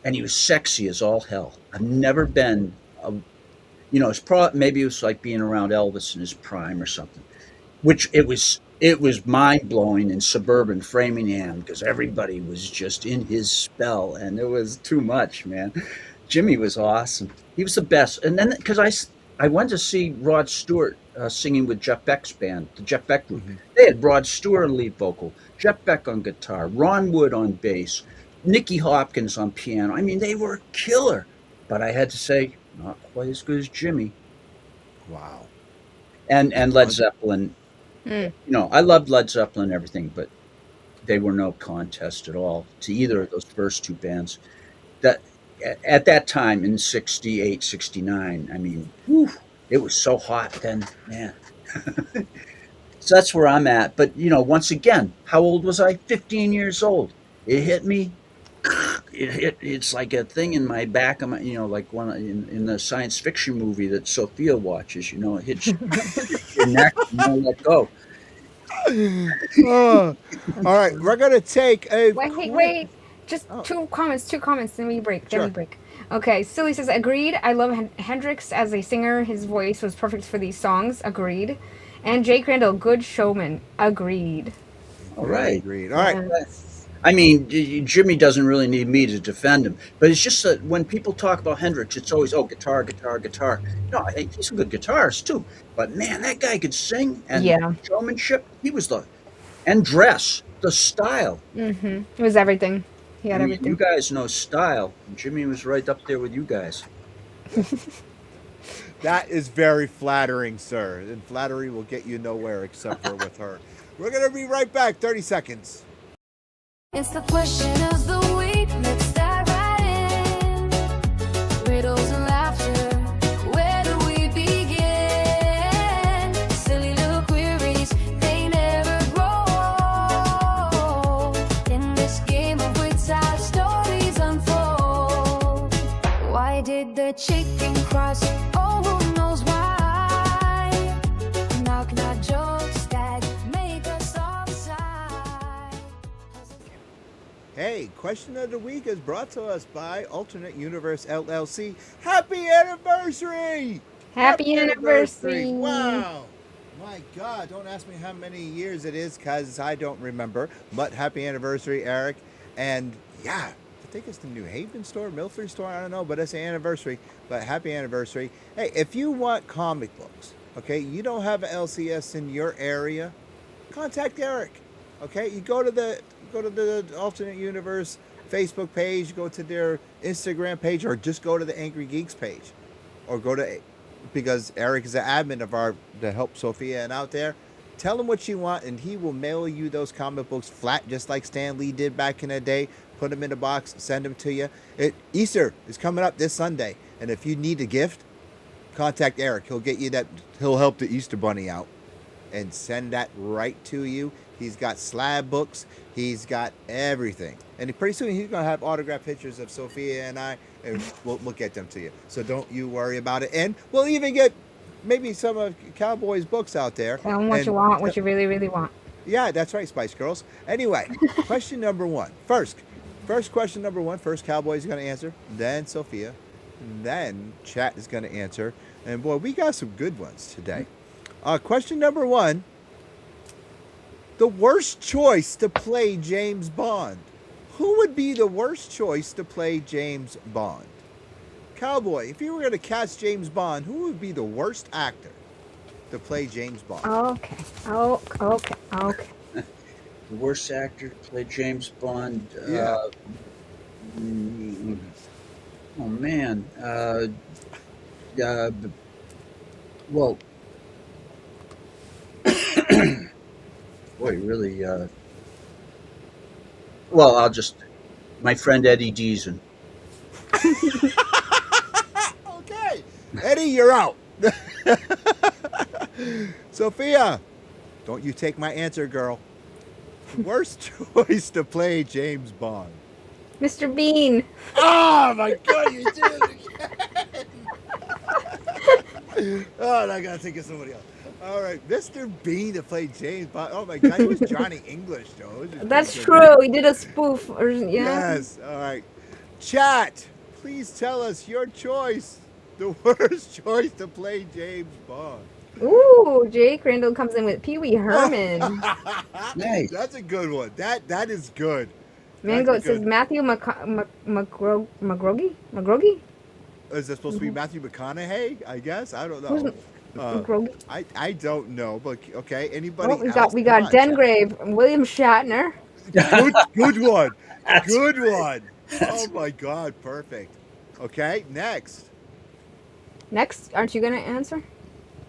[SPEAKER 6] he was sexy as all hell. I've never been, maybe it was like being around Elvis in his prime or something, which it was mind blowing in suburban Framingham because everybody was just in his spell, and it was too much, man. Jimmy was awesome. He was the best, and then because I went to see Rod Stewart singing with Jeff Beck's band, the Jeff Beck group. Mm-hmm. They had Rod Stewart on lead vocal, Jeff Beck on guitar, Ron Wood on bass, Nicky Hopkins on piano. I mean, they were killer. But I had to say, not quite as good as Jimmy.
[SPEAKER 3] Wow.
[SPEAKER 6] And Led Zeppelin. I loved Led Zeppelin and everything, but they were no contest at all to either of those first two bands. That at that time in 68, 69, I mean, it was so hot then, man. So that's where I'm at. But, once again, how old was I? 15 years old. It hit me. It's like a thing in my back of my, like one in the science fiction movie that Sophia watches, it hits your neck and you won't let go.
[SPEAKER 3] All right, we're going to take a...
[SPEAKER 4] Wait. Just two comments, then we break.
[SPEAKER 3] Sure.
[SPEAKER 4] Okay, Silly says, agreed. I love Hendrix as a singer. His voice was perfect for these songs. Agreed. And Jake Randall, good showman. Agreed.
[SPEAKER 6] All right.
[SPEAKER 3] Agreed. All right.
[SPEAKER 6] I mean, Jimmy doesn't really need me to defend him, but it's just that when people talk about Hendrix, it's always, guitar. No, he's a good guitarist too, but man, that guy could sing and showmanship. He was and dress, the style.
[SPEAKER 4] Mm-hmm. It was everything. He had everything.
[SPEAKER 6] You guys know style. Jimmy was right up there with you guys.
[SPEAKER 3] That is very flattering, sir. And flattery will get you nowhere except for with her. We're going to be right back. 30 seconds.
[SPEAKER 2] It's the question of the week. Let's dive right in. Riddles and laughter. Where do we begin? Silly little queries, they never grow. In this game of wits, our stories unfold. Why did the chicken cross? Oh, who knows why? Knock, knock, jokes that make us all
[SPEAKER 3] Hey, question of the week is brought to us by Alternate Universe LLC. Happy anniversary!
[SPEAKER 4] Happy anniversary.
[SPEAKER 3] Wow! My God, don't ask me how many years it is because I don't remember. But happy anniversary, Eric. And yeah, I think it's the New Haven store, Milford store, I don't know, but it's an anniversary. But happy anniversary. Hey, if you want comic books, okay, you don't have an LCS in your area, contact Eric. Okay, you go to the Alternate Universe Facebook page, go to their Instagram page, or just go to the Angrygeeks page, or go to, because Eric is the admin of our to help Sophia and out there. Tell him what you want, and he will mail you those comic books flat, just like Stan Lee did back in the day. Put them in a box, send them to you. Easter is coming up this Sunday, and if you need a gift, contact Eric. He'll get you that. He'll help the Easter Bunny out and send that right to you. He's got slab books. He's got everything. And pretty soon he's going to have autographed pictures of Sophia and I, and we'll get them to you. So don't you worry about it. And we'll even get maybe some of Cowboy's books out there.
[SPEAKER 4] Tell them what you want, what you really, really want.
[SPEAKER 3] Yeah, that's right, Spice Girls. Anyway, question number one. First question number one. First Cowboy's going to answer. Then Sophia. Then Chat is going to answer. And boy, we got some good ones today. Question number one. The worst choice to play James Bond. Who would be the worst choice to play James Bond? Cowboy, if you were going to cast James Bond, who would be the worst actor to play James Bond?
[SPEAKER 4] Okay.
[SPEAKER 6] The worst actor to play James Bond.
[SPEAKER 3] Yeah.
[SPEAKER 6] Oh man. Well. Boy, really. Well, my friend Eddie Deason.
[SPEAKER 3] Okay, Eddie, you're out. Sophia, don't you take my answer, girl. Worst choice to play James Bond.
[SPEAKER 4] Mr. Bean.
[SPEAKER 3] Oh my God, you did it again. Oh, and I gotta think of somebody else. All right, Mr. Bean to play James Bond. Oh my God, he was Johnny English though.
[SPEAKER 4] That's true. He did a spoof.
[SPEAKER 3] Yes. All right. Chat, please tell us your choice. The worst choice to play James Bond.
[SPEAKER 4] Ooh, Jake Randall comes in with Pee Wee Herman.
[SPEAKER 6] Nice.
[SPEAKER 3] That's a good one. That is good.
[SPEAKER 4] Mango, it
[SPEAKER 3] That's a
[SPEAKER 4] says
[SPEAKER 3] good-
[SPEAKER 4] Matthew McGrogy?
[SPEAKER 3] Is that supposed to be Matthew McConaughey? I guess I don't know.
[SPEAKER 4] Who's McGrogy?
[SPEAKER 3] I don't know, but okay. Anybody?
[SPEAKER 4] Oh,
[SPEAKER 3] else?
[SPEAKER 4] we got
[SPEAKER 3] Come on,
[SPEAKER 4] Dengrave, William Shatner.
[SPEAKER 3] Chat. Good one. Good one. Oh my God, perfect. Okay, next.
[SPEAKER 4] Next, aren't you gonna answer?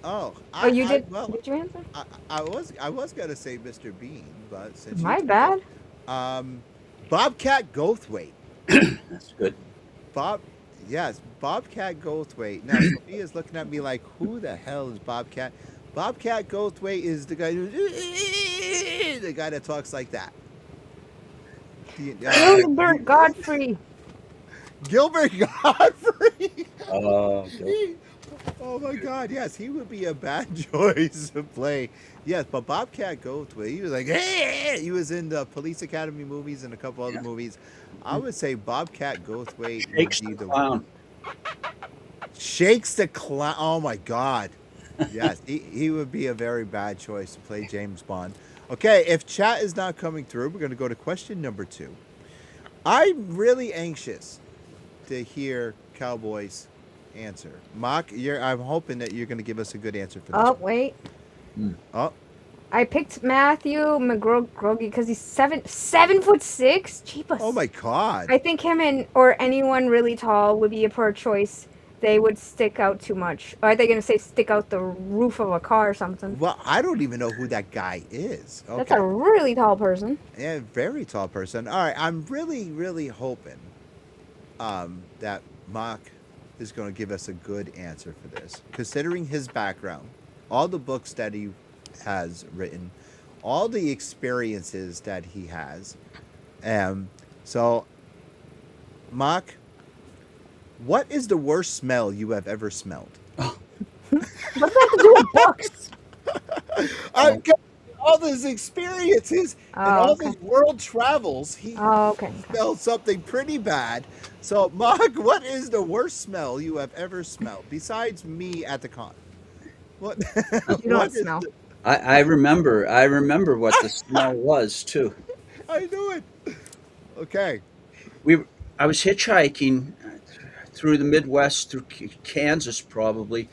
[SPEAKER 3] Oh,
[SPEAKER 4] You did.
[SPEAKER 3] Well,
[SPEAKER 4] Did you answer?
[SPEAKER 3] I was gonna say Mr. Bean, but since
[SPEAKER 4] My
[SPEAKER 3] you
[SPEAKER 4] bad.
[SPEAKER 3] Bobcat Goldthwait.
[SPEAKER 6] That's good.
[SPEAKER 3] Bobcat Goldthwait. Now Sophia's looking at me like, who the hell is Bobcat? Bobcat Goldthwait is the guy that talks like that.
[SPEAKER 4] Gilbert Godfrey.
[SPEAKER 3] Gilbert Godfrey.
[SPEAKER 6] Oh,
[SPEAKER 3] Oh my God! Yes, he would be a bad choice to play. Yes, but Bobcat Goldthwait, he was like, hey! He was in the Police Academy movies and a couple other movies. I would say Bobcat Goldthwait
[SPEAKER 6] Shakes
[SPEAKER 3] would be
[SPEAKER 6] the
[SPEAKER 3] the
[SPEAKER 6] clown.
[SPEAKER 3] Shakes the Clown. Oh my God! Yes, he would be a very bad choice to play James Bond. Okay, if chat is not coming through, we're going to go to question number 2. I'm really anxious to hear Cowboy's answer. Mach, I'm hoping that you're going to give us a good answer for this.
[SPEAKER 4] Oh,
[SPEAKER 3] one.
[SPEAKER 4] wait.
[SPEAKER 3] Oh,
[SPEAKER 4] I picked Matthew McGrogy because he's 7'6". Jeepus.
[SPEAKER 3] oh my God!
[SPEAKER 4] I think him or anyone really tall would be a poor choice. They would stick out too much. Or are they going to say stick out the roof of a car or something?
[SPEAKER 3] Well, I don't even know who that guy is. Okay.
[SPEAKER 4] That's a really tall person.
[SPEAKER 3] Yeah, very tall person. All right, I'm really, really hoping that Mach is going to give us a good answer for this, considering his background, all the books that he has written, all the experiences that he has. So, Mach, what is the worst smell you have ever smelled?
[SPEAKER 4] What's that to do with books?
[SPEAKER 3] I'm all those experiences and
[SPEAKER 4] Oh,
[SPEAKER 3] all
[SPEAKER 4] okay.
[SPEAKER 3] those world travels, he
[SPEAKER 4] Oh, okay.
[SPEAKER 3] smelled something pretty bad. So, Mark, what is the worst smell you have ever smelled besides me at the con? What?
[SPEAKER 4] You don't
[SPEAKER 3] what is
[SPEAKER 4] smell.
[SPEAKER 3] the-
[SPEAKER 6] I remember what the smell was too.
[SPEAKER 3] I knew it. Okay.
[SPEAKER 6] I was hitchhiking through the Midwest, through Kansas probably,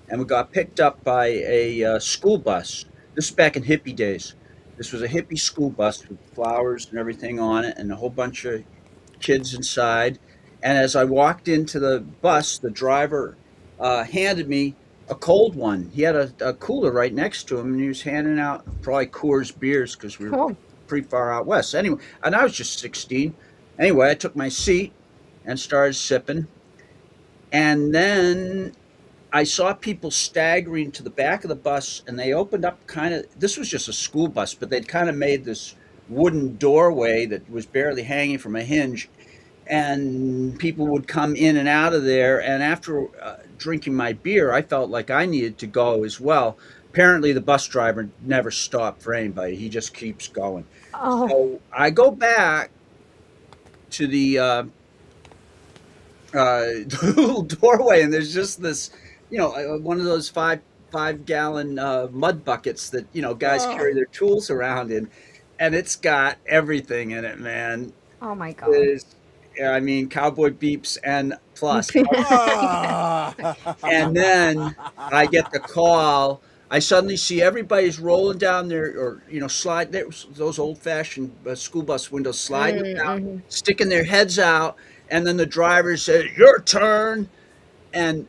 [SPEAKER 6] and we got picked up by a school bus. This is back in hippie days. This was a hippie school bus with flowers and everything on it, and a whole bunch of kids inside. And as I walked into the bus, the driver handed me a cold one. He had a cooler right next to him, and he was handing out probably Coors beers because we were
[SPEAKER 4] Cool.
[SPEAKER 6] pretty far out west. Anyway, and I was just 16. Anyway, I took my seat and started sipping. And then I saw people staggering to the back of the bus, and they opened up this was just a school bus, but they'd kind of made this wooden doorway that was barely hanging from a hinge. And people would come in and out of there. And after drinking my beer, I felt like I needed to go as well. Apparently, the bus driver never stopped for anybody. He just keeps going.
[SPEAKER 4] Oh,
[SPEAKER 6] So I go back to the little doorway, and there's just this, one of those five-gallon mud buckets that guys carry their tools around in, and it's got everything in it, man.
[SPEAKER 4] oh my God.
[SPEAKER 6] There's, I mean, cowboy beeps and plus.
[SPEAKER 3] Ah.
[SPEAKER 6] And then I get the call. I suddenly see everybody's rolling down there, or slide those old-fashioned school bus windows, sliding down, sticking their heads out, and then the driver says, "Your turn." And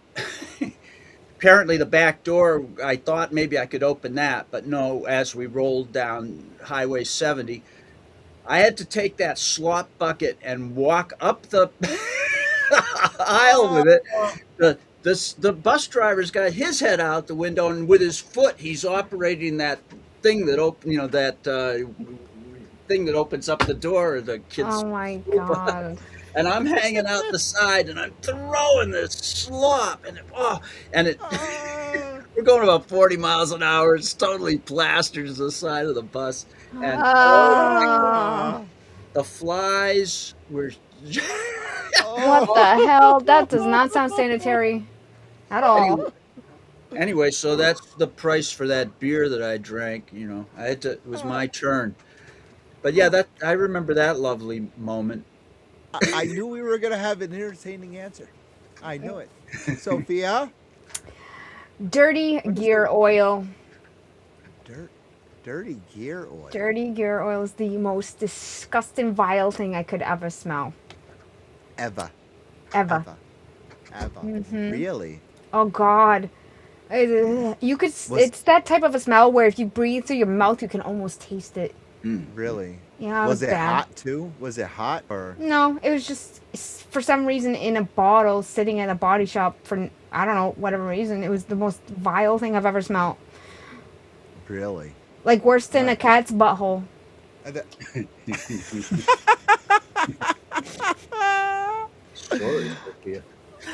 [SPEAKER 6] apparently the back door, I thought maybe I could open that, but no. As we rolled down Highway 70, I had to take that slop bucket and walk up the aisle with it. The bus driver's got his head out the window, and with his foot, he's operating that thing that thing that opens up the door of the kids.
[SPEAKER 4] Oh my God.
[SPEAKER 6] And I'm hanging out the side, and I'm throwing this slop, and we're going about 40 miles an hour. It's totally plastered to the side of the bus, and
[SPEAKER 4] Oh,
[SPEAKER 6] the flies were.
[SPEAKER 4] what the hell? That does not sound sanitary at all.
[SPEAKER 6] Anyway, so that's the price for that beer that I drank. I had to. It was my turn. But yeah, I remember that lovely moment.
[SPEAKER 3] I knew we were going to have an entertaining answer. I knew it. Sophia?
[SPEAKER 4] Dirty gear oil.
[SPEAKER 3] Dirty gear oil.
[SPEAKER 4] Dirty gear oil is the most disgusting, vile thing I could ever smell.
[SPEAKER 3] Ever.
[SPEAKER 4] Ever.
[SPEAKER 3] Really?
[SPEAKER 4] Oh God. You could. It's that type of a smell where if you breathe through your mouth, you can almost taste it.
[SPEAKER 3] Really?
[SPEAKER 4] Yeah.
[SPEAKER 3] Was it
[SPEAKER 4] bad.
[SPEAKER 3] hot too? Was it hot or?
[SPEAKER 4] No, it was just for some reason in a bottle sitting at a body shop for I don't know whatever reason. It was the most vile thing I've ever smelled.
[SPEAKER 3] Really?
[SPEAKER 4] Like worse than a cat's butthole.
[SPEAKER 6] Story.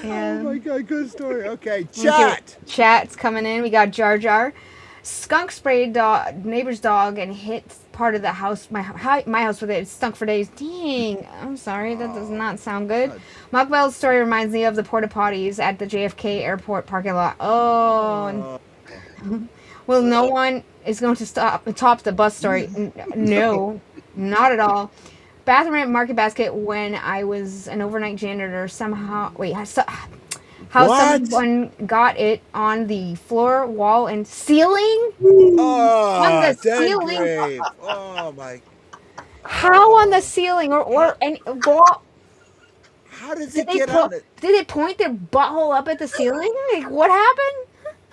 [SPEAKER 3] Oh my God, good story. Okay, chat.
[SPEAKER 4] Chat's coming in. We got Jar Jar. Skunk sprayed neighbor's dog and hit part of the house, my house with it. It stunk for days. Dang. I'm sorry. That does not sound good. Mach Bell's story reminds me of the porta potties at the JFK airport parking lot. Oh. Well, no one is going to top the bus story. No, not at all. Bathroom at Market Basket when I was an overnight janitor. Somehow, someone got it on the floor, wall, and ceiling?
[SPEAKER 3] Oh,
[SPEAKER 4] On the
[SPEAKER 3] dead
[SPEAKER 4] ceiling?
[SPEAKER 3] grave. Oh my.
[SPEAKER 4] How on the ceiling? How
[SPEAKER 3] does it get on it?
[SPEAKER 4] Did they point their butthole up at the ceiling? Like, what happened?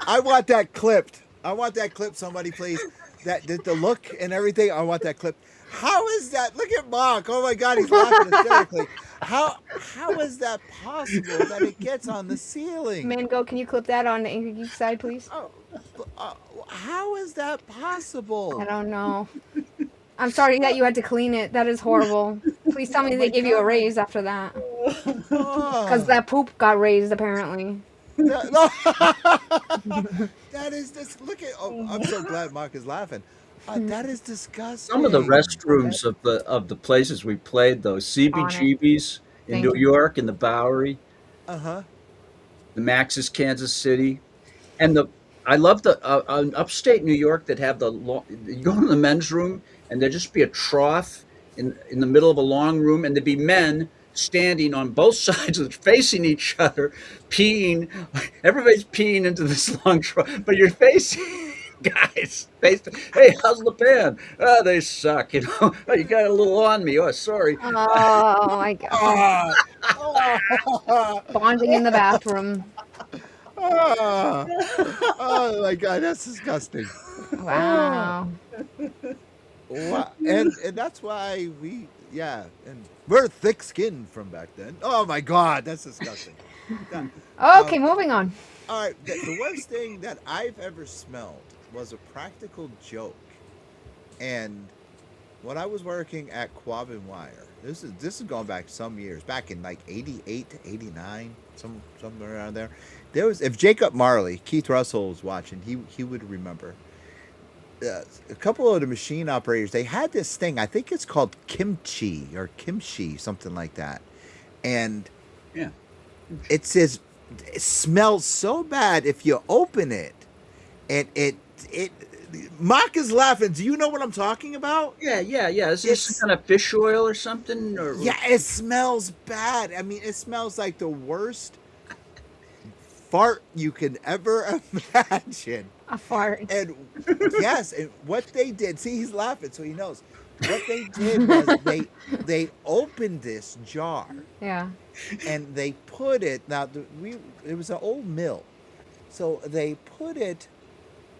[SPEAKER 3] I want that clipped. I want that clip. Somebody please. The look and everything. I want that clip. How is that? Look at Mark. Oh my God, he's laughing hysterically. How is that possible that it gets on the ceiling?
[SPEAKER 4] Mango, can you clip that on the Angrygeeks side, please?
[SPEAKER 3] How is that possible?
[SPEAKER 4] I don't know. I'm sorry that you had to clean it. That is horrible. Please tell me they gave you a raise after that. Because that poop got raised, apparently.
[SPEAKER 3] That is this. Look at. Oh, I'm so glad Mark is laughing. That is disgusting.
[SPEAKER 6] Some of the
[SPEAKER 3] Okay.
[SPEAKER 6] restrooms of the places we played, though,
[SPEAKER 4] On it.
[SPEAKER 6] CBGB's in
[SPEAKER 4] Thank
[SPEAKER 6] New
[SPEAKER 4] you.
[SPEAKER 6] York, in the Bowery,
[SPEAKER 3] Uh-huh.
[SPEAKER 6] the Max's Kansas City, and the I love the upstate New York that have you go in the men's room and there just be a trough in the middle of a long room, and there'd be men standing on both sides of it, facing each other, peeing. Everybody's peeing into this long trough, but you're facing guys. Hey, how's the band? Oh, they suck. You know, oh, you got a little on me. Oh, sorry.
[SPEAKER 4] Oh my god.
[SPEAKER 3] Ah.
[SPEAKER 4] Bonding in the bathroom.
[SPEAKER 3] Ah. Oh my God, that's disgusting.
[SPEAKER 4] Wow.
[SPEAKER 3] Wow. And that's why and we're thick skinned from back then. Oh my God, that's disgusting.
[SPEAKER 4] Okay, moving on.
[SPEAKER 3] All right, the worst thing that I've ever smelled was a practical joke. And when I was working at Quab and Wire, this is going back some years, back in like 88 to 89, somewhere around there. There was, if Jacob Marley, Keith Russell was watching, he would remember. A couple of the machine operators, they had this thing, I think it's called kimchi, something like that. And
[SPEAKER 6] Yeah.
[SPEAKER 3] it says it smells so bad if you open it, and it Mock is laughing. Do you know what I'm talking about?
[SPEAKER 6] Yeah. Is this
[SPEAKER 3] It's-
[SPEAKER 6] some kind of fish oil or something? Or
[SPEAKER 3] Yeah, it smells bad. I mean, it smells like the worst fart you can ever imagine.
[SPEAKER 4] A fart.
[SPEAKER 3] And yes, and what they did, see, he's laughing, so he knows. What they did was they opened this jar
[SPEAKER 4] Yeah.
[SPEAKER 3] and they put it. Now it was an old mill, so they put it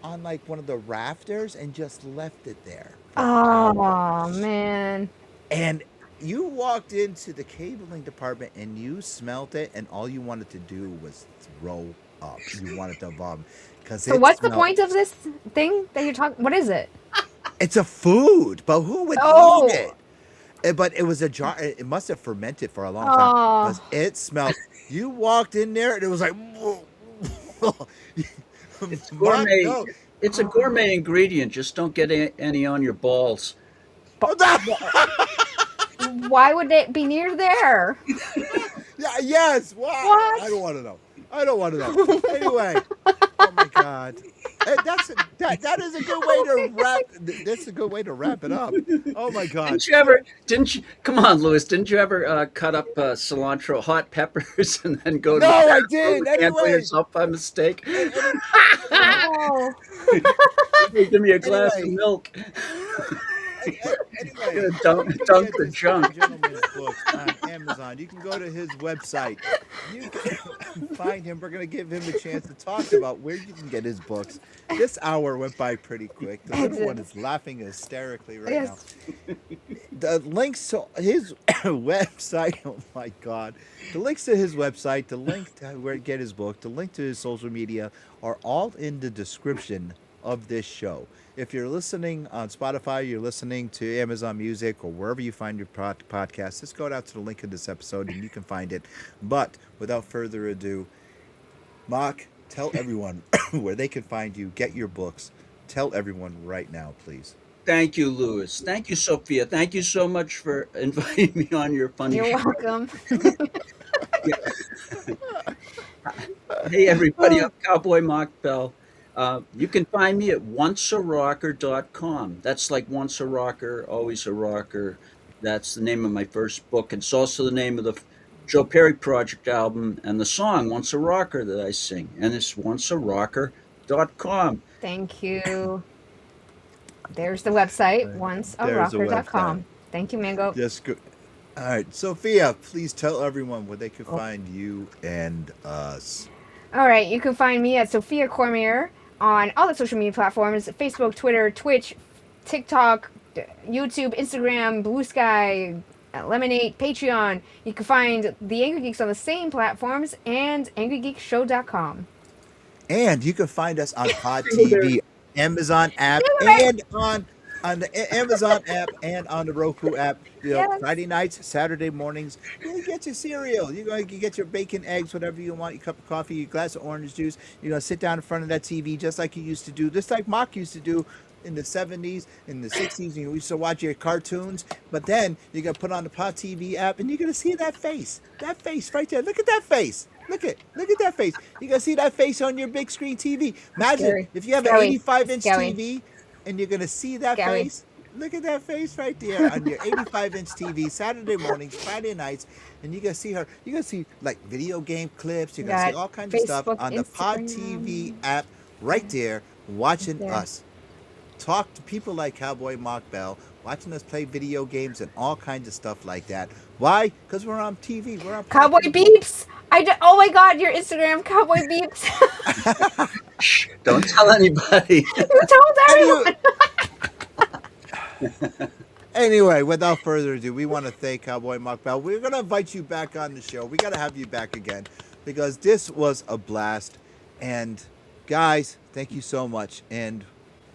[SPEAKER 3] on like one of the rafters and just left it there.
[SPEAKER 4] Oh man.
[SPEAKER 3] And you walked into the cabling department and you smelled it, and all you wanted to do was throw up. You wanted to vomit because
[SPEAKER 4] So what's the point of this thing that you're talking? What is it?
[SPEAKER 3] It's a food, but who would
[SPEAKER 4] Oh.
[SPEAKER 3] eat it? But it was a jar. It must have fermented for a long
[SPEAKER 4] Oh.
[SPEAKER 3] time because it smelled. You walked in there and it was like.
[SPEAKER 6] It's gourmet.
[SPEAKER 3] No.
[SPEAKER 6] It's a gourmet ingredient. Just don't get any on your balls.
[SPEAKER 4] Why would they be near there?
[SPEAKER 3] Yeah, yes. Why?
[SPEAKER 4] What?
[SPEAKER 3] I don't want to know. I don't want to know. Anyway, oh my God, that is a good way to wrap. That's a good way to wrap it up. Oh my God.
[SPEAKER 6] Didn't you? Come on, Louis. Didn't you ever cut up cilantro, hot peppers, and then go to
[SPEAKER 3] No,
[SPEAKER 6] the
[SPEAKER 3] I
[SPEAKER 6] bathroom
[SPEAKER 3] didn't.
[SPEAKER 6] and cancel
[SPEAKER 3] Anyway.
[SPEAKER 6] yourself by mistake?
[SPEAKER 4] Oh.
[SPEAKER 6] Give me a glass of
[SPEAKER 3] Anyway.
[SPEAKER 6] milk.
[SPEAKER 3] Anyway,
[SPEAKER 6] Dunk
[SPEAKER 3] you can
[SPEAKER 6] the
[SPEAKER 3] get this
[SPEAKER 6] junk.
[SPEAKER 3] gentleman's books on Amazon. You can go to his website. You can find him. We're going to give him a chance to talk about where you can get his books. This hour went by pretty quick. The little one is laughing hysterically right
[SPEAKER 4] Yes.
[SPEAKER 3] now. The links to his website, oh my God. The links to his website, the link to where to get his book, the link to his social media are all in the description of this show. If you're listening on Spotify, you're listening to Amazon Music, or wherever you find your podcast, just go down to the link of this episode and you can find it. But without further ado, Mock, tell everyone where they can find you, get your books. Tell everyone right now, please.
[SPEAKER 6] Thank you, Louis. Thank you, Sophia. Thank you so much for inviting me on your funny
[SPEAKER 4] You're
[SPEAKER 6] show.
[SPEAKER 4] welcome.
[SPEAKER 6] Hey, everybody, I'm Cowboy Mach Bell. You can find me at oncearocker.com. That's like once a rocker, always a rocker. That's the name of my first book. It's also the name of the Joe Perry Project album and the song Once a Rocker that I sing. And it's oncearocker.com.
[SPEAKER 4] Thank you. There's the website,
[SPEAKER 3] There's the
[SPEAKER 4] oncearocker.com.
[SPEAKER 3] website.
[SPEAKER 4] Thank you, Mango.
[SPEAKER 3] Yes, good. All right, Sophia, please tell everyone where they can find you and us.
[SPEAKER 4] All right, you can find me at Sophia Cormier on all the social media platforms: Facebook, Twitter, Twitch, TikTok, YouTube, Instagram, Blue Sky, Lemonade, Patreon. You can find the Angry Geeks on the same platforms and angrygeekshow.com.
[SPEAKER 3] And you can find us on Pod TV, Amazon app, and on the Amazon app and on the Roku app. You know,
[SPEAKER 4] Yes.
[SPEAKER 3] Friday nights, Saturday mornings, you get your cereal. You're going to get your bacon, eggs, whatever you want, your cup of coffee, your glass of orange juice. You're going to sit down in front of that TV just like you used to do, just like Mock used to do in the 70s, in the 60s, you used to watch your cartoons, but then you're going to put on the Pod TV app and you're going to see that face right there. Look at that face. Look at that face. You're going to see that face on your big screen TV. Imagine
[SPEAKER 4] Scary.
[SPEAKER 3] if you have
[SPEAKER 4] Scary.
[SPEAKER 3] an 85-inch
[SPEAKER 4] Scary.
[SPEAKER 3] TV and you're going to see that
[SPEAKER 4] Scary.
[SPEAKER 3] face. Look at that face right there on your 85-inch TV, Saturday mornings, Friday nights, and you're going to see her. You're going to see like video game clips. You're going to see
[SPEAKER 4] Got
[SPEAKER 3] all kinds of stuff
[SPEAKER 4] Facebook,
[SPEAKER 3] on the Pod
[SPEAKER 4] Instagram.
[SPEAKER 3] TV app right there, watching
[SPEAKER 4] There.
[SPEAKER 3] us talk to people like Cowboy Mach Bell, watching us play video games and all kinds of stuff like that. Why? Because we're on TV. We're on
[SPEAKER 4] Cowboy
[SPEAKER 3] Pod TV.
[SPEAKER 4] Beeps. Oh my God, your Instagram, Cowboy Beeps.
[SPEAKER 6] Shh, don't tell anybody.
[SPEAKER 4] You told everyone.
[SPEAKER 3] Anyway, without further ado, we want to thank Cowboy Mach Bell. We're going to invite you back on the show. We got to have you back again because this was a blast. And guys, thank you so much. And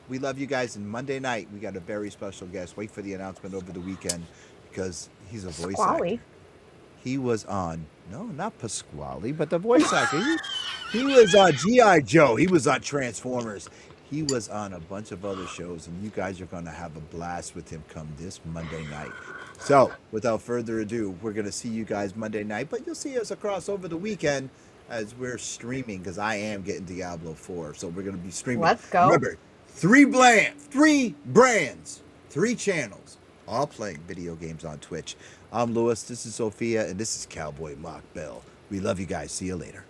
[SPEAKER 3] we love you guys. And Monday night, we got a very special guest. Wait for the announcement over the weekend because he's a voice actor.
[SPEAKER 4] Squally.
[SPEAKER 3] He was on, no, not Pasquale, but the voice actor. He was on G.I. Joe. He was on Transformers. He was on a bunch of other shows, and you guys are going to have a blast with him come this Monday night. So, without further ado, we're going to see you guys Monday night, but you'll see us across over the weekend as we're streaming, because I am getting Diablo 4, so we're going to be streaming.
[SPEAKER 4] Let's go.
[SPEAKER 3] Remember, 3 brands, 3 channels, all playing video games on Twitch. I'm Lewis, this is Sophia, and this is Cowboy Mach Bell. We love you guys. See you later.